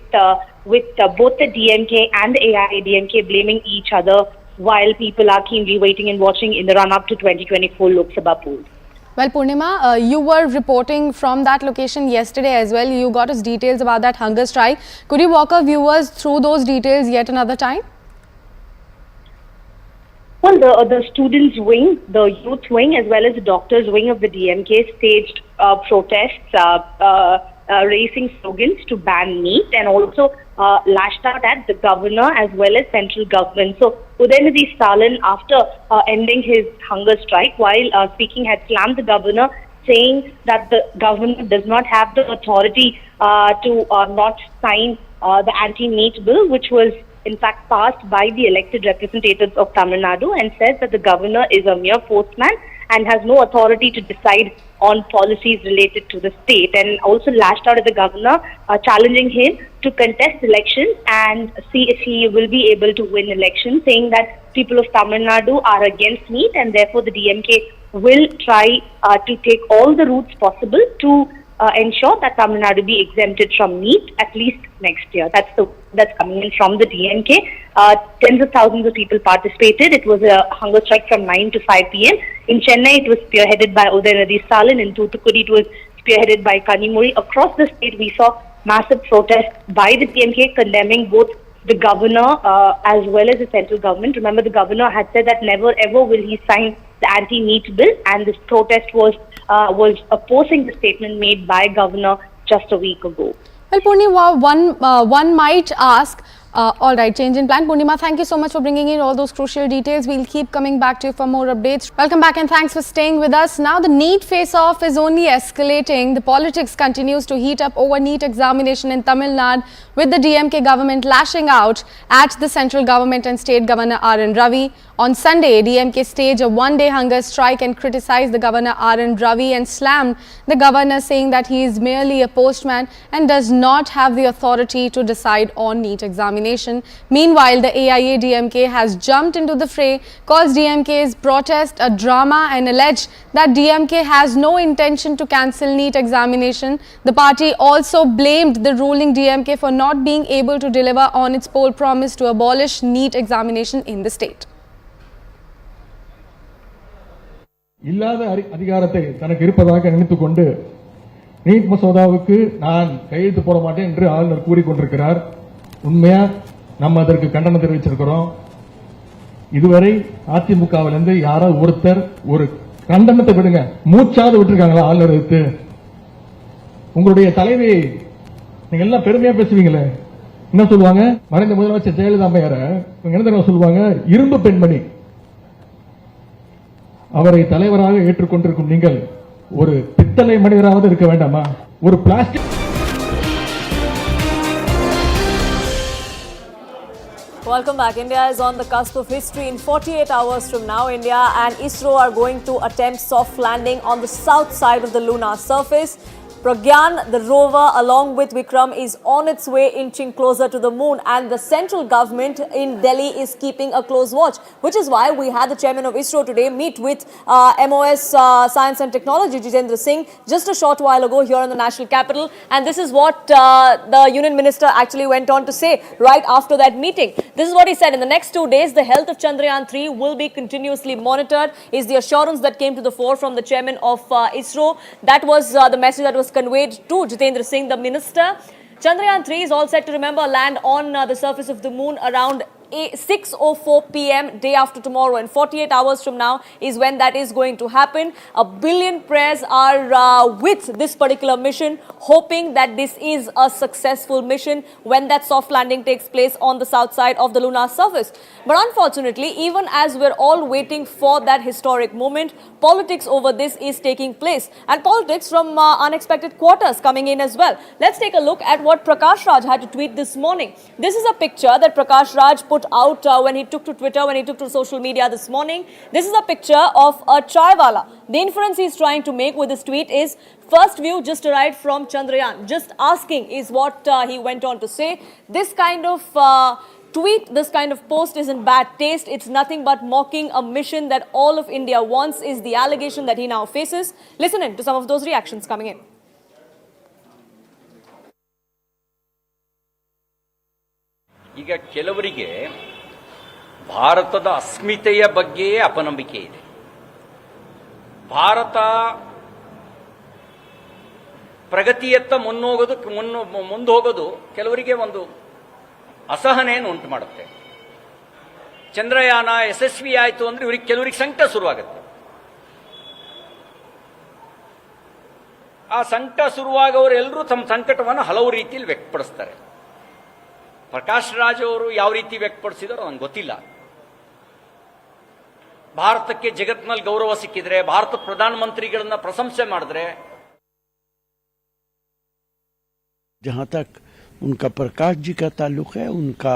both the DMK and the AIA-DMK blaming each other, while people are keenly waiting and watching in the run-up to 2024 Lok Sabha polls. Well, Purnima, you were reporting from that location yesterday as well. You got us details about that hunger strike. Could you walk our viewers through those details yet another time? Well, the students' wing, the youth wing, as well as the doctors' wing of the DMK staged protests, raising slogans to ban NEET, and also lashed out at the governor as well as central government. So Udayanidhi Stalin, after ending his hunger strike, while speaking, had slammed the governor, saying that the government does not have the authority to not sign the anti-NEET bill, which was in fact passed by the elected representatives of Tamil Nadu, and says that the governor is a mere postman and has no authority to decide on policies related to the state, and also lashed out at the governor, challenging him to contest elections and see if he will be able to win elections, saying that people of Tamil Nadu are against NEET and therefore the DMK will try to take all the routes possible to ensure that Tamil Nadu be exempted from NEET at least next year. That's coming in from the DMK. Tens of thousands of people participated. It was a hunger strike from 9 to 5 p.m. In Chennai, it was spearheaded by Udayanidhi Stalin. In Thoothukudi, it was spearheaded by Kanimuri. Across the state, we saw massive protests by the DMK condemning both the governor as well as the central government. Remember, the governor had said that never ever will he sign the anti-NEET bill, and this protest was opposing the statement made by governor just a week ago. Well, Purnima, one might ask, All right, change in plan. Purnima, thank you so much for bringing in all those crucial details. We'll keep coming back to you for more updates. Welcome back and thanks for staying with us. Now the NEET face-off is only escalating. The politics continues to heat up over NEET examination in Tamil Nadu, with the DMK government lashing out at the central government and state governor R.N. Ravi. On Sunday, DMK staged a one-day hunger strike and criticized the governor R.N. Ravi and slammed the governor, saying that he is merely a postman and does not have the authority to decide on NEET examination. Meanwhile, the AIA-DMK has jumped into the fray, calls DMK's protest a drama and alleged that DMK has no intention to cancel NEET examination. The party also blamed the ruling DMK for not being able to deliver on its poll promise to abolish NEET examination in the state. இல்லாத அதிகாரத்தை தனக்கு இருப்பதாக நினைத்துக்கொண்டு NEET மசோதாவுக்கு நான் கையெழுத்து போட மாட்டேன் என்று ஆளுநர் கூறிக்கொண்டிருக்கிறார். உண்மையா நம்ம அதற்கு கண்டனம் தெரிவிச்சிருக்கிறோம். இதுவரை அதிமுகவிலிருந்து யாராவது ஒருத்தர் ஒரு கண்டனத்தை விடுங்க, மூச்சாவது விட்டுருக்காங்களா ஆளுநர் எடுத்து? உங்களுடைய தலைவி நீங்க எல்லாம் பெருமையா பேசுவீங்களே, என்ன சொல்லுவாங்க? மறைந்த முதலமைச்சர் ஜெயலலிதா அம்மையார என்ன சொல்லுவாங்க? இரும்பு பெண்மணி. அவரை தலைவராக ஏற்றுக்கொண்டிருக்கும் நீங்கள் ஒரு பித்தளை மனிதராவது இருக்க வேண்டாமா? ஒரு plastic. Welcome back. India is on the cusp of history. In 48 hours from now, India and ISRO are going to attempt soft landing on the south side of the lunar surface. Pragyan, the rover, along with Vikram, is on its way inching closer to the moon, and the central government in Delhi is keeping a close watch, which is why we had the chairman of ISRO today meet with MOS Science and Technology, Jitendra Singh, just a short while ago here in the national capital, and this is what the union minister actually went on to say right after that meeting. This is what he said: in the next 2 days, the health of Chandrayaan 3 will be continuously monitored, is the assurance that came to the fore from the chairman of ISRO. That was the message that was conveyed to Jitendra Singh, the minister. Chandrayaan 3 is all set to, remember, land on the surface of the moon around 6:04 p.m. day after tomorrow, and 48 hours from now is when that is going to happen. 1 billion prayers are with this particular mission, hoping that this is a successful mission when that soft landing takes place on the south side of the lunar surface. But unfortunately, even as we're all waiting for that historic moment, politics over this is taking place, and politics from unexpected quarters coming in as well. Let's take a look at what Prakash Raj had to tweet this morning. This is a picture that Prakash Raj put out when he took to Twitter, when he took to social media this morning. This is a picture of a chaiwala. The inference he's trying to make with this tweet is, first view just arrived from Chandrayaan. Just asking is what he went on to say. This kind of tweet, this kind of post is in bad taste. It's nothing but mocking a mission that all of India wants, is the allegation that he now faces. Listen in to some of those reactions coming in. ಈಗ ಕೆಲವರಿಗೆ ಭಾರತದ ಅಸ್ಮಿತೆಯ ಬಗ್ಗೆ ಅಪನಂಬಿಕೆ ಇದೆ. ಭಾರತ ಪ್ರಗತಿಯತ್ತ ಮುಂದೋಗೋದು ಕೆಲವರಿಗೆ ಒಂದು ಅಸಹನೆಯನ್ನು ಉಂಟು ಮಾಡುತ್ತೆ. ಚಂದ್ರಯಾನ ಯಶಸ್ವಿ ಆಯಿತು ಅಂದ್ರೆ ಕೆಲವರಿಗೆ ಸಂಕಟ ಶುರುವಾಗುತ್ತೆ. ಆ ಸಂಕಟ ಶುರುವಾಗವರೆಲ್ಲರೂ ತಮ್ಮ ಸಂಕಟವನ್ನು ಹಲವು ರೀತಿಯಲ್ಲಿ ವ್ಯಕ್ತಪಡಿಸ್ತಾರೆ. ಪ್ರಕಾಶ್ ರಾಜ್ ಅವರು ಯಾವ ರೀತಿ ವ್ಯಕ್ತಪಡಿಸಿದಾರೋ ನನಗೆ ಗೊತ್ತಿಲ್ಲ. ಭಾರತಕ್ಕೆ ಜಗತ್ತಿನಲ್ಲಿ ಗೌರವ ಸಿಕ್ಕಿದ್ರೆ, ಭಾರತ ಪ್ರಧಾನಮಂತ್ರಿಗಳನ್ನ ಪ್ರಶಂಸೆ ಮಾಡಿದ್ರೆ, जहां तक उनका प्रकाश जी का ताल्लुक है, उनका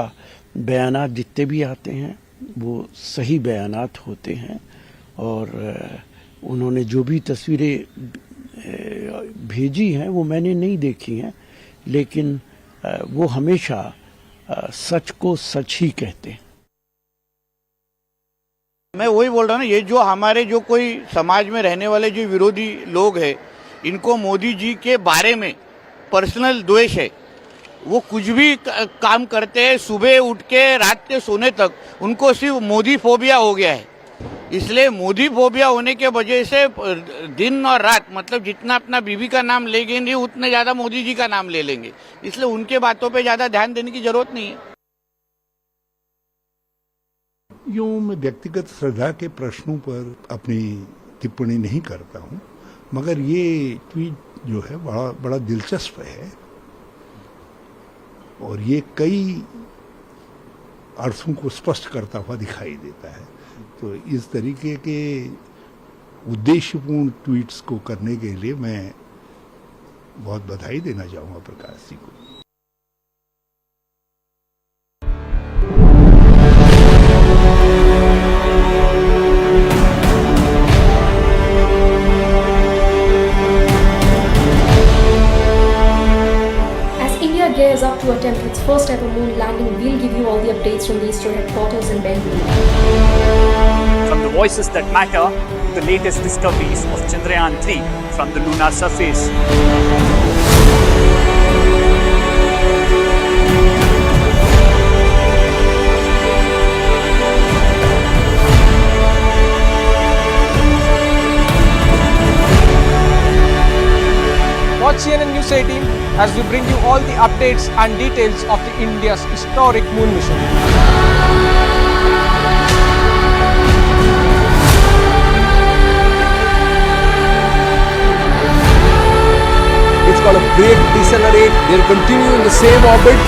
बयानात जितने भी आते हैं वो सही बयानात होते हैं, और उन्होंने जो भी तस्वीरें भेजी हैं वो मैंने नहीं देखी हैं, लेकिन वो हमेशा सच को सच ही कहते हैं. मैं वही बोल रहा हूँ ना, ये जो हमारे जो कोई समाज में रहने वाले जो विरोधी लोग हैं, इनको मोदी जी के बारे में पर्सनल द्वेष है. वो कुछ भी काम करते हैं, सुबह उठ के रात के सोने तक उनको सिर्फ मोदी फोबिया हो गया है. इसलिए मोदी फोबिया होने के वजह से दिन और रात, मतलब जितना अपना बीवी का नाम लेंगे उतने ज्यादा मोदी जी का नाम ले लेंगे. इसलिए उनके बातों पे ज्यादा ध्यान देने की जरूरत नहीं है. यूं मैं व्यक्तिगत श्रद्धा के प्रश्नों पर अपनी टिप्पणी नहीं करता हूं, मगर ये ट्वीट जो है बड़ा दिलचस्प है, और ये कई अर्थों को स्पष्ट करता हुआ दिखाई देता है। तो इस तरीके के उद्देश्यपूर्ण ट्वीट्स को करने के लिए मैं बहुत बधाई देना चाहूँगा प्रकाश जी को। Gears up to attempt its first ever moon landing. We'll give you all the updates from the ISRO headquarters in Bengaluru. From the voices that matter to the latest discoveries of Chandrayaan 3 from the lunar surface. Watch CNN News 18 as we bring you all the updates and details of the India's historic moon mission. It's got a brake, decelerate, they'll continue in the same orbit.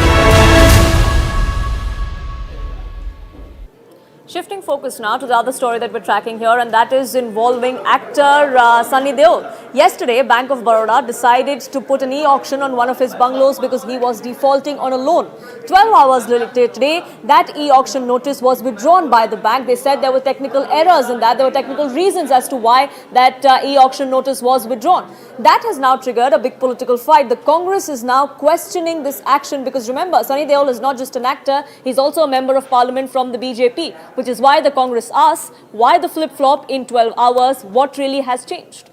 Shifting focus now to the other story that we're tracking here, and that is involving actor Sunny Deol. Yesterday, Bank of Baroda decided to put an e-auction on one of his bungalows because he was defaulting on a loan. 12 hours later today, that e-auction notice was withdrawn by the bank. They said there were technical errors in that. There were technical reasons as to why that e-auction notice was withdrawn. That has now triggered a big political fight. The Congress is now questioning this action because remember, Sunny Deol is not just an actor, he's also a member of parliament from the BJP, which is why the Congress asks, why the flip-flop in 12 hours? What really has changed?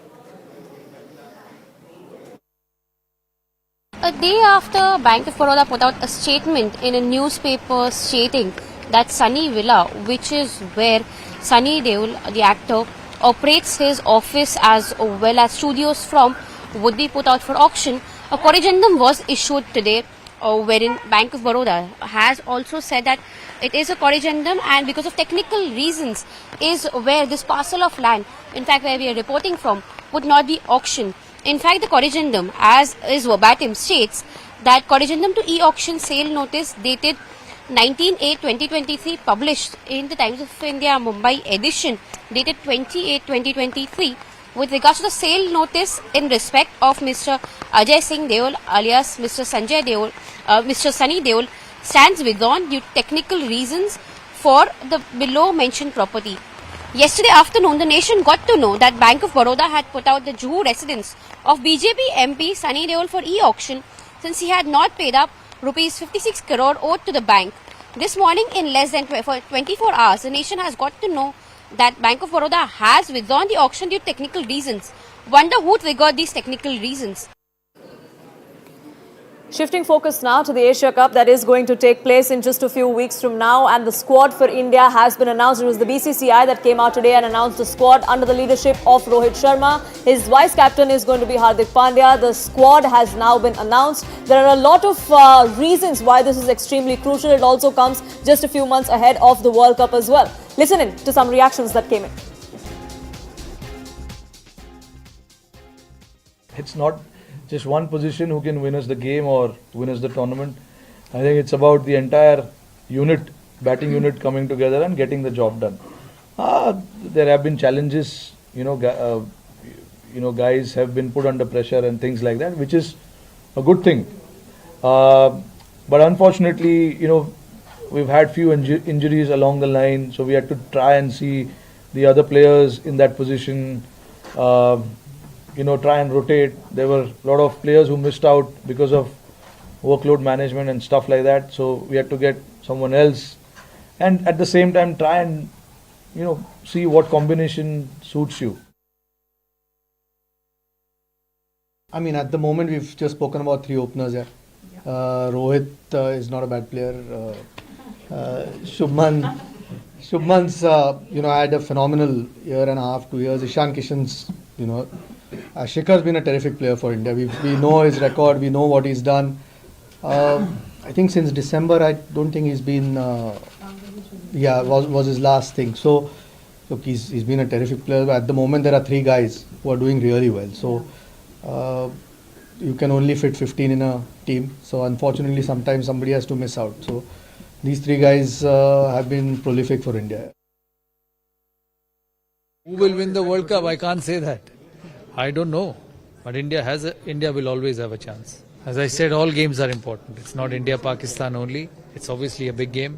A day after Bank of Baroda put out a statement in a newspaper stating that Sunny Villa, which is where Sunny Deol, the actor, operates his office as well as studios from, would be put out for auction, a corrigendum was issued today wherein Bank of Baroda has also said that it is a corrigendum and because of technical reasons is where this parcel of land, in fact where we are reporting from, would not be auctioned. In fact, the corrigendum, as is verbatim, states that corrigendum to e-auction sale notice dated 19/8/2023 published in the Times of India Mumbai edition dated 20/8/2023 with regards to the sale notice in respect of Mr. Ajay Singh Deol alias Mr. Sanjay Deol, Mr. Sunny Deol stands withdrawn due to technical reasons for the below mentioned property. Yesterday afternoon, the nation got to know that Bank of Baroda had put out the Juhu residence of BJP MP Sunny Deol for e-auction since he had not paid up rupees 56 crore owed to the bank. This morning, in less than 24 hours, the nation has got to know that Bank of Baroda has withdrawn the auction due to technical reasons. Wonder who triggered these technical reasons. Shifting focus now to the Asia Cup that is going to take place in just a few weeks from now, and the squad for India has been announced. It was the BCCI that came out today and announced the squad under the leadership of Rohit Sharma. His vice captain is going to be Hardik Pandya. The squad has now been announced. There are a lot of reasons why this is extremely crucial. It also comes just a few months ahead of the World Cup as well. Listen in to some reactions that came in. It's not just one position who can win us the game or win us the tournament. I think it's about the entire unit, batting unit coming together and getting the job done. There have been challenges, guys have been put under pressure and things like that, which is a good thing. But unfortunately, we've had few injuries along the line, so we had to try and see the other players in that position. Try and rotate. There were a lot of players who missed out because of workload management and stuff like that. So we had to get someone else. And at the same time, try and, see what combination suits you. I mean, at the moment, we've just spoken about three openers here. Rohit is not a bad player. Shubman's, had a phenomenal year and a half, 2 years. Ishan Kishan's, Shikhar's been a terrific player for India. We know his record. We know what he's done. I think since December, I don't think he's been. Was his last thing. So, look, he's been a terrific player. But at the moment, there are three guys who are doing really well. So, you can only fit 15 in a team. So, unfortunately, sometimes somebody has to miss out. So, These three guys have been prolific for India. Who will win the World Cup? I can't say that. I don't know. But India will always have a chance. As I said, all games are important. It's not India-Pakistan only. It's obviously a big game,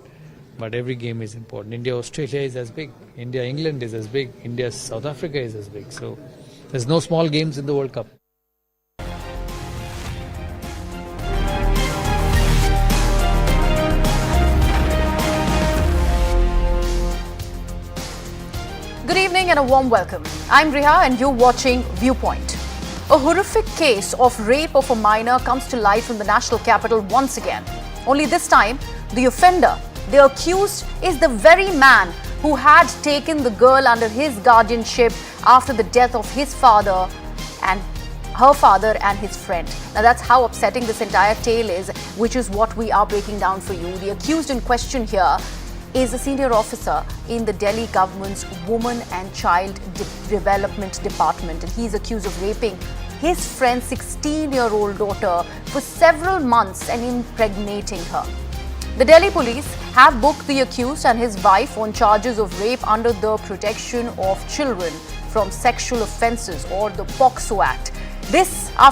but every game is important. India-Australia is as big. India-England is as big. India-South Africa is as big. So there's no small games in the World Cup. Good evening and a warm welcome. I'm Riha and you're watching Viewpoint. A horrific case of rape of a minor comes to light from the national capital once again. Only this time, the offender, the accused, is the very man who had taken the girl under his guardianship after the death of his father and her father and his friend. Now that's how upsetting this entire tale is, which is what we are breaking down for you. The accused in question here is a senior officer in the Delhi government's Women and Child Development Department, and he's accused of raping his friend's 16-year-old daughter for several months and impregnating her. The Delhi police have booked the accused and his wife on charges of rape under the Protection of Children from Sexual Offences or the POCSO Act. This after